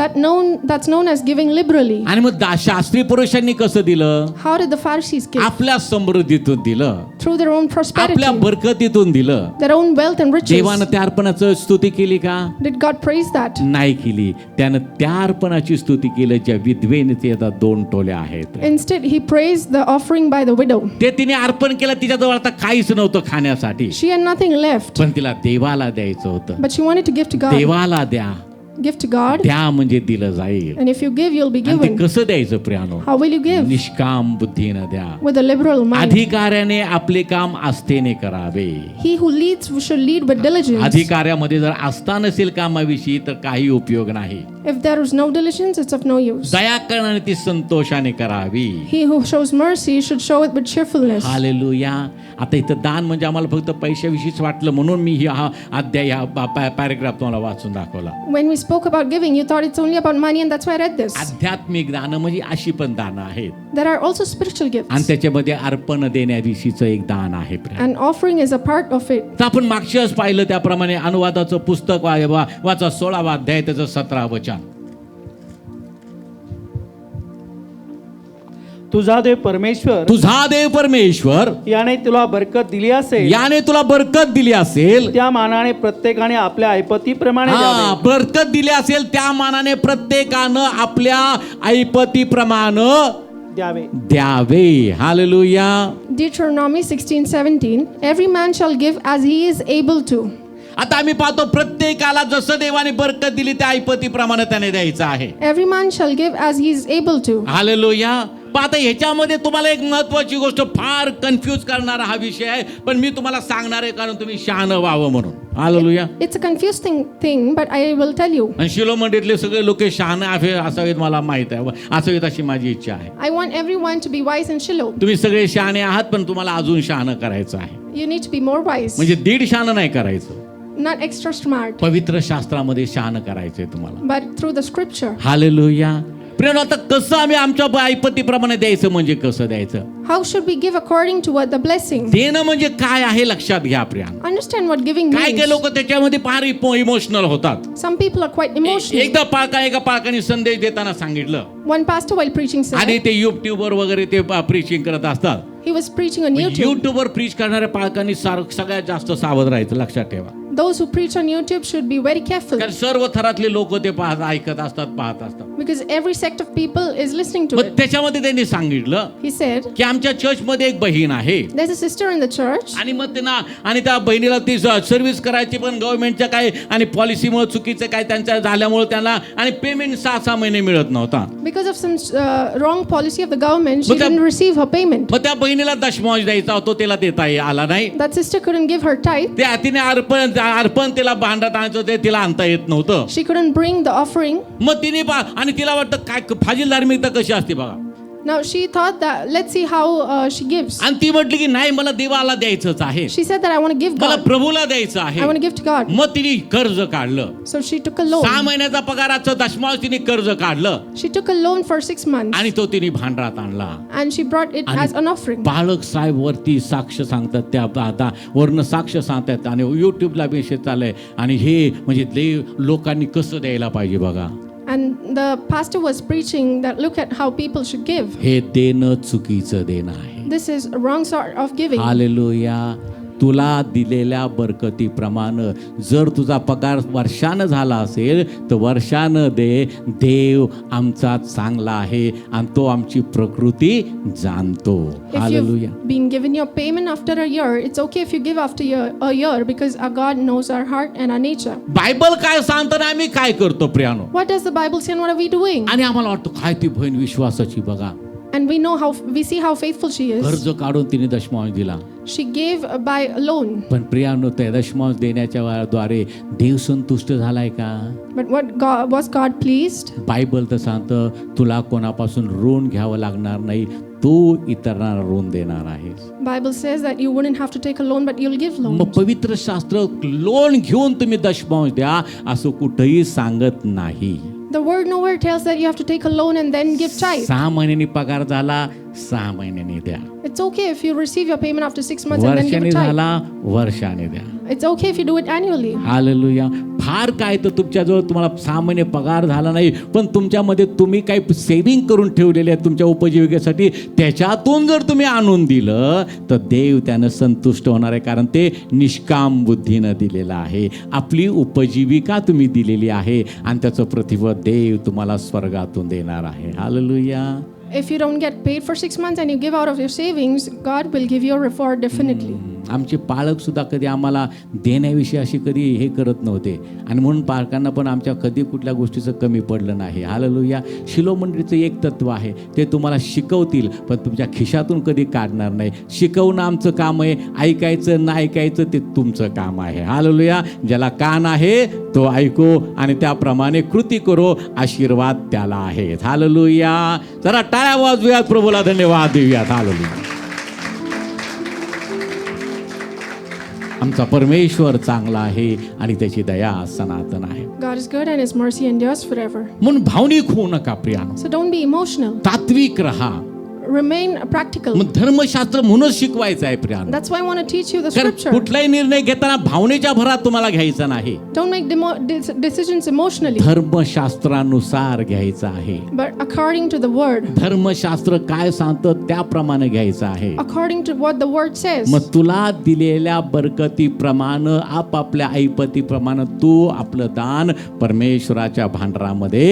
Speaker 2: That's known as giving liberally.
Speaker 3: आणि मग शास्त्री पुरुषांनी कसं दिलं?
Speaker 2: How did the Pharisees give?
Speaker 3: आपल्या समृद्धीतून दिलं,
Speaker 2: Through their own prosperity,
Speaker 3: आपल्या बरकतीतून दिलं.
Speaker 2: their own wealth and riches.
Speaker 3: देवानं त्या अर्पणाचं स्तुती केली का?
Speaker 2: Did God praise that?
Speaker 3: नाही केली. त्यानं त्या अर्पणाची स्तुती केली ज्या विधवेने ते आता 2 टोल्या आहेत.
Speaker 2: Instead, he praised the offering by the widow.
Speaker 3: ते तिने अर्पण केलं, तिच्याजवळ आता काहीच नव्हतं खाण्यासाठी,
Speaker 2: She had nothing left,
Speaker 3: पण तिला देवाला द्यायचं होतं.
Speaker 2: but she wanted to give to God.
Speaker 3: देवाला द्या,
Speaker 2: Give to God,
Speaker 3: द्या म्हणजे दिलं जाईल.
Speaker 2: and if you give, you'll be
Speaker 3: आणि ते
Speaker 2: given.
Speaker 3: कसं द्यायचं प्रियानो?
Speaker 2: How will you give?
Speaker 3: निष्काम बुद्धीनं द्या.
Speaker 2: With a liberal mind.
Speaker 3: अधिकाऱ्याने आपले काम आस्थेने करावे.
Speaker 2: He who leads should lead with diligence.
Speaker 3: अधिकाऱ्यामध्ये जर आस्था नसेल कामाविषयी तर काही उपयोग नाही.
Speaker 2: If there is no diligence, it's of no use.
Speaker 3: दया करणाने ती संतोषाने करावी.
Speaker 2: He who shows mercy should show it with cheerfulness.
Speaker 3: Hallelujah. आता इथं दान म्हणजे आम्हाला फक्त पैशाविषयीच वाटलं म्हणून मी हा अध्याय पॅरेग्राफ तुम्हाला वाचून दाखवला.
Speaker 2: When we spoke about giving, you thought it's only about money, and that's why I read this.
Speaker 3: आध्यात्मिक दान म्हणजे अशी पण दान आहेत.
Speaker 2: There are also spiritual
Speaker 3: आणि
Speaker 2: gifts,
Speaker 3: त्याच्यामध्ये अर्पण देण्याविषयीचं एक दान आहे.
Speaker 2: and offering is a part of it.
Speaker 3: तर आपण मागच्याच पाहिलं त्याप्रमाणे अनुवादाचं पुस्तक वाचा 16वा अध्याय त्याचं 17 वचन.
Speaker 4: तुझा देव परमेश्वर,
Speaker 3: तुझा देव परमेश्वर
Speaker 4: याने तुला बरकत दिली असेल,
Speaker 3: याने तुला बरकत दिली असेल,
Speaker 4: त्या मानाने प्रत्येकाने आपल्या ऐपतीप्रमाणे द्यावे.
Speaker 3: बरकत दिली असेल त्या मानाने प्रत्येकानं आपल्या ऐपतीप्रमाणे द्यावे. Hallelujah.
Speaker 2: Deuteronomy 16:17. Every man shall give as he is able to.
Speaker 3: आता आम्ही पाहतो प्रत्येकाला जसं देवाने बरकत दिली त्या ऐपतीप्रमाणे त्याने द्यायचं आहे.
Speaker 2: Every man shall give as he is able to.
Speaker 3: Hallelujah. आता ह्याच्यामध्ये तुम्हाला एक महत्वाची गोष्ट फार कन्फ्यूज करणारा हा विषय आहे, पण मी तुम्हाला सांगणार आहे कारण तुम्ही शहाणं व्हावं म्हणून. Hallelujah.
Speaker 2: It's a confusing thing, but I will tell you.
Speaker 3: आणि शिलो मंडळीतले सगळे लोक शहाणे असावेत मला माहित आहे, असावेत अशी माझी इच्छा आहे.
Speaker 2: I want everyone to be wise in Shiloh.
Speaker 3: तुम्ही सगळे शहाणे आहात, पण तुम्हाला अजून शहाणं करायचं आहे.
Speaker 2: You need to be more wise,
Speaker 3: म्हणजे 1.5 शहाणं नाही करायचं,
Speaker 2: not extra smart,
Speaker 3: पवित्र शास्त्रामध्ये शहाणं करायचंय तुम्हाला.
Speaker 2: but through the scripture.
Speaker 3: Hallelujah. प्रिय, आता कसं आम्ही आमच्या ऐपतीप्रमाणे द्यायचं म्हणजे कसं द्यायचं?
Speaker 2: How should we give according to what the blessing?
Speaker 3: देणं म्हणजे काय आहे लक्षात घ्या प्रिया.
Speaker 2: Understand what giving
Speaker 3: काय काय
Speaker 2: means.
Speaker 3: लोक त्याच्यामध्ये फार इमोशनल होतात.
Speaker 2: Some people are quite emotional.
Speaker 3: एका पालकाने संदेश देताना सांगितलं,
Speaker 2: One pastor while preaching
Speaker 3: आणि
Speaker 2: said,
Speaker 3: ते युट्यूबवर वगैरे ते प्रीचिंग करत असतात.
Speaker 2: he was preaching on YouTube.
Speaker 3: युट्यूबवर प्रीच करणाऱ्या पालकांनी सगळ्यात जास्त सावध राहायचं, लक्षात ठेवा.
Speaker 2: Those who preach on YouTube should be very careful,
Speaker 3: कारण सर्व थरातले लोक ते ऐकत असतात, पाहत असतात.
Speaker 2: because every sect of people is listening to
Speaker 3: मग
Speaker 2: it.
Speaker 3: त्याच्यामध्ये त्यांनी सांगितलं
Speaker 2: He said,
Speaker 3: की आमच्या चर्चमध्ये एक बहीण आहे,
Speaker 2: there's a sister in the church,
Speaker 3: आणि मग त्यांना आणि त्या बहिणीला ती सर्व्हिस करायची, पण गव्हर्नमेंटच्या काय आणि पॉलिसीमुळे चुकीचं काय त्यांच्या झाल्यामुळे त्यांना आणि पेमेंट 6 महिने मिळत नव्हता.
Speaker 2: because of some wrong policy of the government, she
Speaker 3: But the-
Speaker 2: didn't receive her payment.
Speaker 3: मग त्या बहिणीला दशमांश द्यायचा होता, त्याला देता आला नाही.
Speaker 2: That sister couldn't give her tithe.
Speaker 3: त्या तिने अर्पण तिला भांडत आणायचं होते, तिला आणता येत नव्हतं.
Speaker 2: She couldn't bring the offering.
Speaker 3: मग तिने आणि तिला वाटतं काय फाजील धार्मिकता कशी असते बघा.
Speaker 2: Now she thought that let's see how she gives.
Speaker 3: आणि ती म्हटली की नाही, मला देवाला द्यायचंच आहे,
Speaker 2: She said that I want to give
Speaker 3: मला
Speaker 2: God.
Speaker 3: प्रभूला द्यायचं
Speaker 2: I want
Speaker 3: आहे.
Speaker 2: to give to God.
Speaker 3: मग तिने कर्ज काढलं.
Speaker 2: So she took a loan.
Speaker 3: 6 महिन्याचा पगाराचं दशमांश तिने कर्ज काढलं
Speaker 2: She took a loan for 6 months
Speaker 3: आणि तो तिने भांडारात आणला.
Speaker 2: and she brought it
Speaker 3: आणि
Speaker 2: as an offering.
Speaker 3: बाळक साहेब वरती साक्ष सांगतात, त्या आता वरनं साक्ष सांगतात आणि युट्यूबला मेसेज चाललंय. आणि हे म्हणजे देव लोकांनी कसं द्यायला पाहिजे बघा.
Speaker 2: And the pastor was preaching that look at how people should give.
Speaker 3: हे देणं चुकीचं देणं आहे.
Speaker 2: This is a wrong sort of giving.
Speaker 3: Hallelujah. तुला दिलेल्या बरकतीप्रमाणे जर तुझा पगार वर्षानं झाला असेल तर वर्षानं दे. देव आमचा चांगला आहे आणि तो आमची प्रकृती जाणतो.
Speaker 2: If
Speaker 3: hallelujah.
Speaker 2: you've been given your payment after a year, it's okay if you give after a year because our God knows our heart and our nature.
Speaker 3: Bible काय सांगताना आम्ही काय करतो प्रियानो?
Speaker 2: What does the Bible say and what are we doing?
Speaker 3: आणि आम्हाला वाटतं काय ती बहीण विश्वासाची बघा.
Speaker 2: And we see how faithful she is.
Speaker 3: कर्ज काढून तिने दशमांश दिला.
Speaker 2: She gave by a loan.
Speaker 3: पण प्रियानो, त्या दशमांश देण्याच्या द्वारे देव संतुष्ट झालाय का?
Speaker 2: But was God pleased?
Speaker 3: Bible तर सांगतं तुला कोणापासून ऋण घ्यावं लागणार नाही, तू इतरांना ऋण देणार आहेस.
Speaker 2: Bible says that you wouldn't have to take a loan but you'll give loan.
Speaker 3: मग पवित्र शास्त्र लोन घेऊन तुम्ही दशमांश द्या असं कुठेही सांगत नाही.
Speaker 2: The word nowhere tells that you have to take a loan and then give tithe.
Speaker 3: 6 महिन्यांनी पगार झाला, 6 महिन्यांनी द्या.
Speaker 2: It's okay if you receive your payment after 6 months and then give
Speaker 3: वर्षाने
Speaker 2: a tithe.
Speaker 3: झाला, वर्षाने द्या.
Speaker 2: It's okay if you do it annually.
Speaker 3: Hallelujah. फार काय तर तुमच्याजवळ तुम्हाला 6 महिने पगार झाला नाही, पण तुमच्यामध्ये तुम्ही काही सेव्हिंग करून ठेवलेले आहे तुमच्या उपजीविकेसाठी, त्याच्यातून जर तुम्ही आणून दिलं तर देव त्यानं संतुष्ट होणार आहे, कारण ते निष्काम बुद्धीनं दिलेलं आहे. आपली उपजीविका तुम्ही दिलेली आहे आणि त्याचं प्रतिफळ देव तुम्हाला स्वर्गातून देणार आहे. Hallelujah.
Speaker 2: If you don't get paid for 6 months and you give out of your savings, God will give you a reward definitely.
Speaker 3: आमचे पालक सुद्धा कधी आम्हाला देण्याविषयी अशी कधी हे करत नव्हते आणि म्हणून पालकांना पण आमच्या कधी कुठल्या गोष्टीचं कमी पडलं नाही. हालेलुया. शिलो मंडळीचं एक तत्व आहे, ते तुम्हाला शिकवतील पण तुमच्या खिशातून कधी काढणार नाही. शिकवणं आमचं काम आहे, ऐकायचं ना ऐकायचं ते तुमचं काम आहे. हालेलुया. ज्याला कान आहे तो ऐको आणि त्याप्रमाणे कृती करो, आशीर्वाद त्याला आहेत. हालेलुया. जरा टाळ्या वाजवूयात, प्रभूला धन्यवाद देऊयात. हालेलुया. आमचा परमेश्वर चांगला आहे आणि त्याची दया सनातन आहे.
Speaker 2: God is good and His mercy endures forever.
Speaker 3: म्हणून भावनिक होऊ नका प्रियानो.
Speaker 2: So don't be emotional.
Speaker 3: तात्विक रहा.
Speaker 2: Remain practical.
Speaker 3: मग धर्मशास्त्र म्हणूनच शिकवायचं आहे प्रियानो.
Speaker 2: That's why I want to teach you the
Speaker 3: कारण
Speaker 2: scripture.
Speaker 3: कुठलाही निर्णय घेताना भावनेच्या भरात तुम्हाला घ्यायचा नाही.
Speaker 2: Don't make decisions emotionally,
Speaker 3: धर्मशास्त्रानुसार घ्यायचं आहे.
Speaker 2: but according to the word,
Speaker 3: धर्मशास्त्र काय सांगतं त्याप्रमाणे घ्यायचं आहे.
Speaker 2: according to what the word says.
Speaker 3: मग तुला दिलेल्या बरकतीप्रमाणे, आपापल्या ऐपतीप्रमाणे तू आपलं दान परमेश्वराच्या भांडारामध्ये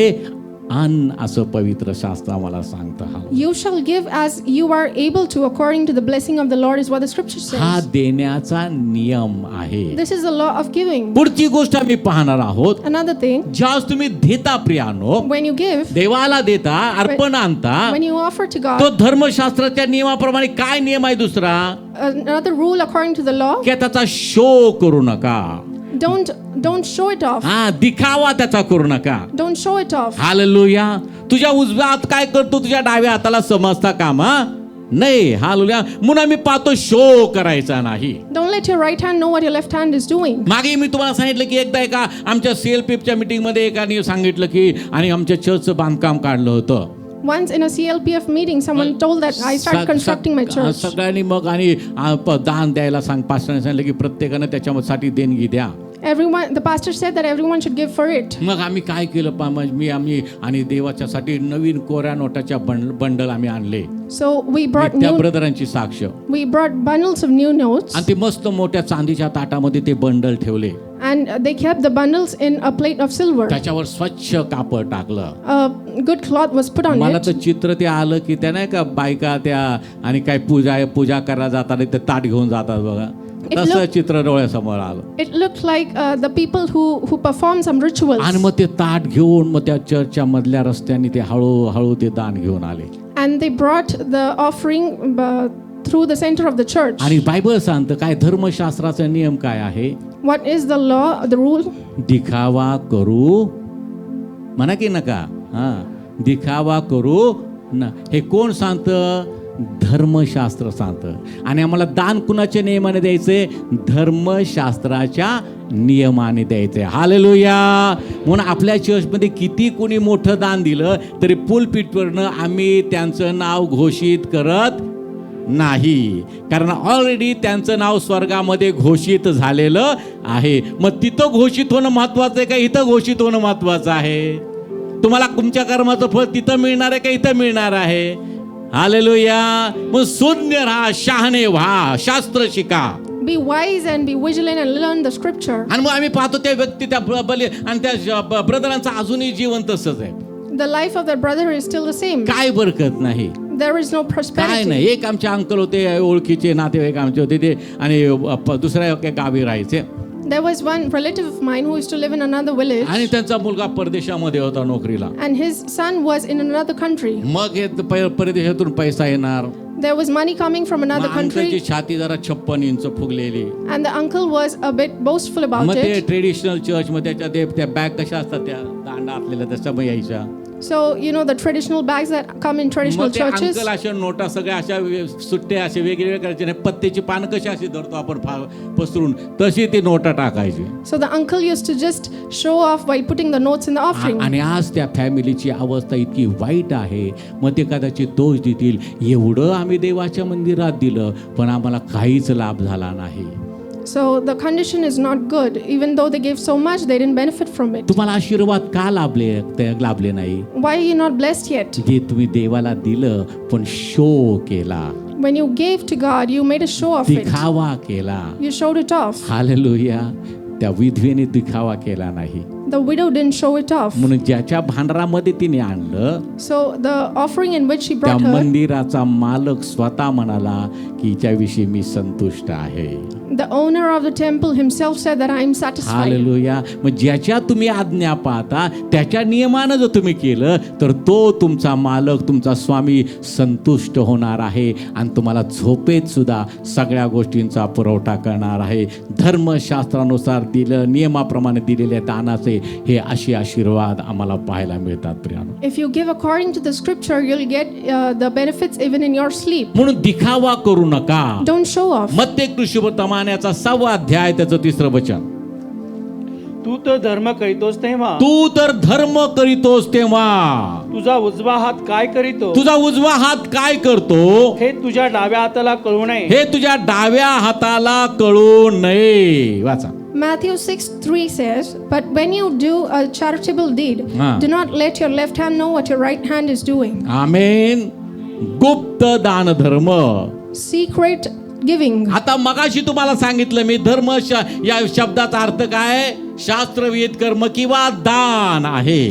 Speaker 3: आण, असं पवित्र शास्त्र आम्हाला सांगतं.
Speaker 2: You shall give as you are able to according to the blessing of the Lord is what the scripture
Speaker 3: हा
Speaker 2: says.
Speaker 3: देण्याचा नियम आहे.
Speaker 2: This is the law of giving.
Speaker 3: पुढची गोष्ट आम्ही पाहणार आहोत.
Speaker 2: Another thing,
Speaker 3: ज्यावेळेस तुम्ही देता प्रियानो,
Speaker 2: when you give,
Speaker 3: देवाला देता, अर्पण आणता,
Speaker 2: when you offer to God,
Speaker 3: तो धर्मशास्त्राच्या नियमाप्रमाणे काय नियम आहे दुसरा?
Speaker 2: another rule according to the law,
Speaker 3: की त्याचा शो करू नका.
Speaker 2: don't show it off.
Speaker 3: हा, दिखावा त्याचा करू नका.
Speaker 2: Don't show it off.
Speaker 3: Hallelujah. तुझ्या उजव्या हात काय करतो तुझ्या डाव्या हाताला समजता कामा नाही. हालेलुया. म्हणून आम्ही पाहतो शो करायचा नाही.
Speaker 2: Don't let your right hand know what your left hand is doing.
Speaker 3: मागे मी तुम्हाला सांगितलं की एकदा एका आमच्या CLPFच्या मीटिंग मध्ये एकाने सांगितलं की आणि आमच्या चर्चचं बांधकाम काढलं होतं.
Speaker 2: Once in a CLPF meeting, someone told that I started constructing my church.
Speaker 3: सगळ्यांनी मग आणि दान द्यायला पास्टरने सांगितलं की प्रत्येकानं त्याच्यासाठी देणगी द्या.
Speaker 2: The pastor said that everyone should give for it.
Speaker 3: मग आम्ही काय केलं, आम्ही आणि देवाच्यासाठी नवीन कोऱ्या नोटाच्या बंडल आम्ही आणले.
Speaker 2: So we brought
Speaker 3: त्या ब्रदरांची साक्ष.
Speaker 2: We brought bundles of new notes.
Speaker 3: आणि ते मस्त मोठ्या चांदीच्या ताटामध्ये ते बंडल ठेवले.
Speaker 2: And they kept the bundles in a plate of silver.
Speaker 3: त्याच्यावर स्वच्छ कापड टाकलं.
Speaker 2: A good cloth was put on
Speaker 3: मला
Speaker 2: it.
Speaker 3: तर चित्र ते आलं की त्या नाही का बायका त्या आणि काय पूजा करायला जातात ते ताट घेऊन जातात बघा, तसं चित्र डोळ्यासमोर आलं.
Speaker 2: It looked like the people who perform some rituals.
Speaker 3: आणि मग ते ताट घेऊन मग त्या चर्चच्या मधल्या रस्त्याने ते हळूहळू ते दान घेऊन आले.
Speaker 2: And they brought the offering through the center of the church.
Speaker 3: आणि बायबल सांगतं काय, धर्मशास्त्राचा नियम काय आहे?
Speaker 2: What is the law, the rule?
Speaker 3: दिखावा करू म्हणा की नका. हा, दिखावा करू
Speaker 1: ना. हे कोण सांगतं? धर्मशास्त्र सांगतं. आणि आम्हाला दान कुणाच्या नियमाने द्यायचंय? धर्मशास्त्राच्या नियमाने द्यायचंय. हालेलुया. म्हणून आपल्या चर्चमध्ये किती कोणी मोठं दान दिलं तरी पुलपिटवरनं आम्ही त्यांचं नाव घोषित करत नाही, कारण ऑलरेडी त्यांचं नाव स्वर्गामध्ये घोषित झालेलं आहे. मग तिथं घोषित होणं महत्वाचं आहे का इथं घोषित होणं महत्वाचं आहे? तुम्हाला तुमच्या कर्माचं फळ तिथं मिळणार आहे का इथं मिळणार आहे? हालेलुया. मग शून्य राहा, शहाणे व्हा, शास्त्र शिका.
Speaker 2: Be wise and be vigilant and learn the scripture.
Speaker 1: आणि मग आम्ही पाहतो त्या व्यक्ती त्या बली आणि त्या ब्रदरांचं अजूनही जीवन तसंच आहे.
Speaker 2: The life of that brother is still the same.
Speaker 1: काय बरकत नाही,
Speaker 2: There is no
Speaker 1: काय
Speaker 2: prosperity.
Speaker 1: नाही. एक आमचे अंकल होते, ओळखीचे नातेवाईक आमचे होते ते, आणि दुसऱ्या एका गावी राहायचे.
Speaker 2: There was one relative of mine who used to live in another village,
Speaker 1: आणि त्यांचा मुलगा परदेशामध्ये होता नोकरीला.
Speaker 2: and his son was in another country.
Speaker 1: मग हे परदेशातून पैसा येणार.
Speaker 2: There was money coming from another
Speaker 1: मग अंकलची
Speaker 2: country,
Speaker 1: छाती जरा 56 inch फुगलेली.
Speaker 2: and the uncle was a bit boastful about
Speaker 1: मग ते
Speaker 2: it.
Speaker 1: ट्रेडिशनल चर्च मध्ये त्या बॅग कशा असतात त्या दांडा असलेल्या तशा मग यायच्या.
Speaker 2: So, you know, the traditional bags that come in traditional
Speaker 1: मग ते
Speaker 2: churches.
Speaker 1: अंकल अशा नोटा सगळ्या अशा सुट्ट्या असे वेगवेगळे करायचे नाही. पत्त्याची पानं कशी अशी धरतो आपण पसरून तशी ती नोटा टाकायची.
Speaker 2: So the uncle used to just show off by putting the notes in the offering.
Speaker 1: आणि आज त्या फॅमिलीची अवस्था इतकी वाईट आहे. मग ते कदाचित दोष देतील, एवढं आम्ही देवाच्या मंदिरात दिलं पण आम्हाला काहीच लाभ झाला नाही.
Speaker 2: So the condition is not good. Even though they gave so much, they didn't benefit from it.
Speaker 1: तुम्हाला आशीर्वाद का लाभले नाही?
Speaker 2: Why are you not blessed yet?
Speaker 1: जे तुम्ही देवाला दिलं पण शो केला,
Speaker 2: When you gave to God, you made a show of it.
Speaker 1: दिखावा केला.
Speaker 2: You showed it off.
Speaker 1: Hallelujah. त्या विधवेने दिखावा केला नाही.
Speaker 2: The widow didn't show it off.
Speaker 1: म्हणून ज्याच्या भांडारामध्ये तिने आणलं
Speaker 2: So the offering in which she
Speaker 1: त्या
Speaker 2: brought her,
Speaker 1: मंदिराचा मालक स्वतः म्हणाला की हिच्याविषयी मी संतुष्ट आहे.
Speaker 2: the owner of the temple himself said that I am satisfied.
Speaker 1: Hallelujah. मग ज्याच्या तुम्ही आज्ञा पाहता त्याच्या नियमानं जर तुम्ही केलं तर तो तुमचा मालक, तुमचा स्वामी संतुष्ट होणार आहे आणि तुम्हाला झोपेत सुद्धा सगळ्या गोष्टींचा पुरवठा करणार आहे. धर्मशास्त्रानुसार दिलं, नियमाप्रमाणे दिलेल्या दानाचे हे असे आशीर्वाद आम्हाला पाहायला मिळतात प्रियानो.
Speaker 2: If you give according to the scripture, you'll get the benefits even in your sleep.
Speaker 1: म्हणून दिखावा करू नका.
Speaker 2: Don't show off.
Speaker 1: मत्ते कृष्णवर्तमानाचा 6वा अध्याय त्याचं 3रं वचन.
Speaker 4: तू तर धर्म करीतोस तेव्हा,
Speaker 1: तू तर धर्म करीतोस तेव्हा
Speaker 4: तुझा उजवा हात काय करीतो
Speaker 1: तुझा उजवा हात काय करतो
Speaker 4: हे तुझ्या डाव्या हाताला कळू नये.
Speaker 1: हे तुझ्या डाव्या हाताला कळू नये. वाचा.
Speaker 2: Matthew 6:3 says, "But when you do a charitable deed, do not let your left hand know what your right hand is doing."
Speaker 1: आमेन. गुप्त दान धर्म.
Speaker 2: Secret giving.
Speaker 1: आता मगाशी तुम्हाला सांगितलं मी धर्म या शब्दाचा अर्थ काय? शास्त्रविहित कर्म किंवा दान आहे.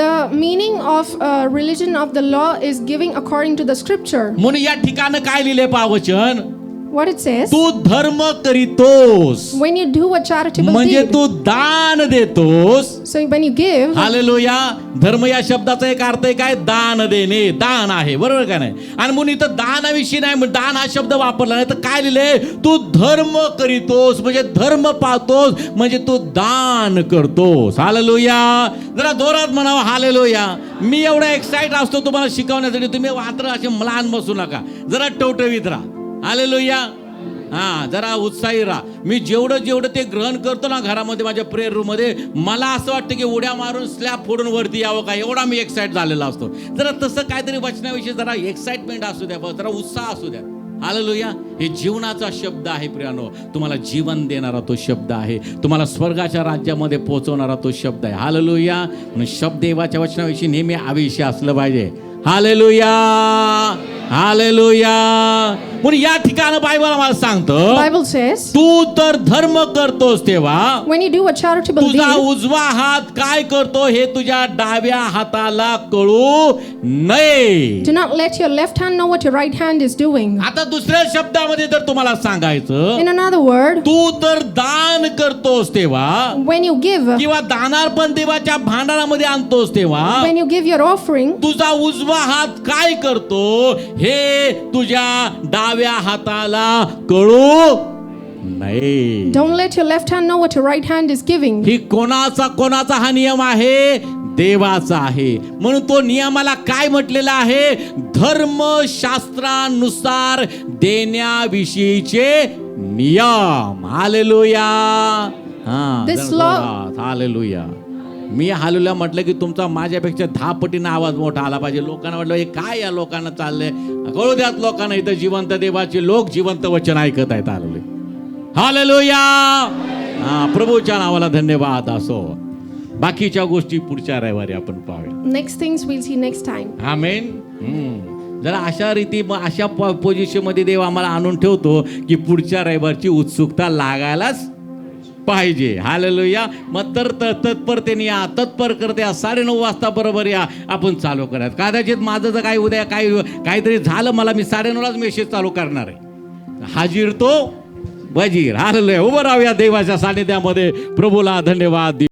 Speaker 2: The meaning of religion of the law is giving according to the scripture.
Speaker 1: म्हणून या ठिकाणी काय लिहिले पावचन?
Speaker 2: What it says,
Speaker 1: तू धर्म करीतोस
Speaker 2: when you do a charitable
Speaker 1: म्हणजे
Speaker 2: deed,
Speaker 1: तू दान देतोस.
Speaker 2: so when you give,
Speaker 1: hallelujah. धर्म या शब्दाचा एक अर्थ आहे काय? दान देणे, दान आहे, बरोबर का नाही? आणि म्हणून इथं दानाविषयी नाही, दान हा शब्द वापरला नाही तर काय लिहिलंय? तू धर्म करीतोस म्हणजे धर्म पाळतोस म्हणजे तू दान करतोस. हालेलुया. जरा जोरात म्हणावं हालेलुया. मी एवढा एक्साइट असतो तुम्हाला शिकवण्यासाठी, तुम्ही मात्र असे लहान बसू नका, जरा टवटवीत राहा. हालेलुया. हा, जरा उत्साही राहा. मी जेवढं ते ग्रहण करतो ना घरामध्ये माझ्या प्रेयर रूम मध्ये, मला असं वाटतं की उड्या मारून स्लॅब फोडून वरती यावं का, एवढा मी एक्साइट झालेला असतो. जरा तसं काहीतरी वचनाविषयी जरा एक्साइटमेंट असू द्या, जरा उत्साह असू द्या. हालेलुया. हे जीवनाचा शब्द आहे प्रियानो. तुम्हाला जीवन देणारा तो शब्द आहे, तुम्हाला स्वर्गाच्या राज्यामध्ये पोहोचवणारा तो शब्द आहे. हालेलुया. म्हणून शब्द देवाच्या वचनाविषयी नेहमी आविष्य असलं पाहिजे. हालेलुया. हालेलुया. म्हणून या ठिकाणी बायबल आम्हाला सांगतं,
Speaker 2: Bible says,
Speaker 1: तू तर धर्म करतोस तेव्हा
Speaker 2: when you do a charitable
Speaker 1: तुझा
Speaker 2: deed,
Speaker 1: उजवा हात काय करतो हे तुझ्या डाव्या हाताला कळू नये.
Speaker 2: do not let your left hand know what your right hand is doing.
Speaker 1: आता दुसऱ्या शब्दामध्ये जर तुम्हाला सांगायचं,
Speaker 2: In another word,
Speaker 1: तू तर दान करतोस तेव्हा
Speaker 2: when you give,
Speaker 1: किंवा दानार्पण देवाच्या भांडारामध्ये आणतोस तेव्हा
Speaker 2: when you give your offering,
Speaker 1: तुझा उजवा हात काय करतो हे तुझ्या डाव्या हाताला कळू नये.
Speaker 2: don't let your left hand know what your right hand is giving.
Speaker 1: ही कोणाचा हा नियम आहे?
Speaker 3: देवाचा आहे. म्हणून तो नियमाला काय म्हटलेला आहे? धर्मशास्त्रानुसार देण्याविषयीचे नियम. Hallelujah.
Speaker 2: This law-
Speaker 3: hallelujah. Me hallelujah म्हटलं की तुमचा माझ्यापेक्षा 10 पटीनं आवाज मोठा आला पाहिजे. लोकांना म्हटलं हे काय या लोकांना चाललंय, कळू द्यात लोकांना इथं जिवंत देवाचे लोक जिवंत वचन ऐकत आहेत. हालेलुया. हालेलुया. प्रभूच्या नावाला धन्यवाद असो. बाकीच्या गोष्टी पुढच्या रविवारी आपण पाहूया.
Speaker 2: Next things we'll see next time.
Speaker 3: आमेन. जरा अशा रीती अशा पोझिशनमध्ये देव आम्हाला आणून ठेवतो की पुढच्या रविवारची उत्सुकता लागायलाच पाहिजे. हालेलुया. मग तर तत्परतेने या, तत्पर करते या, 9:30 वाजता बरोबर या, आपण चालू करायचं. कदाचित माझं जर काही उद्या काहीतरी झालं, मला मी 9:30लाच मेसेज चालू करणार आहे. हाजीर तो वजीर. हालेलुया. उभं राहूया देवाच्या सानिध्यामध्ये. प्रभूला धन्यवाद.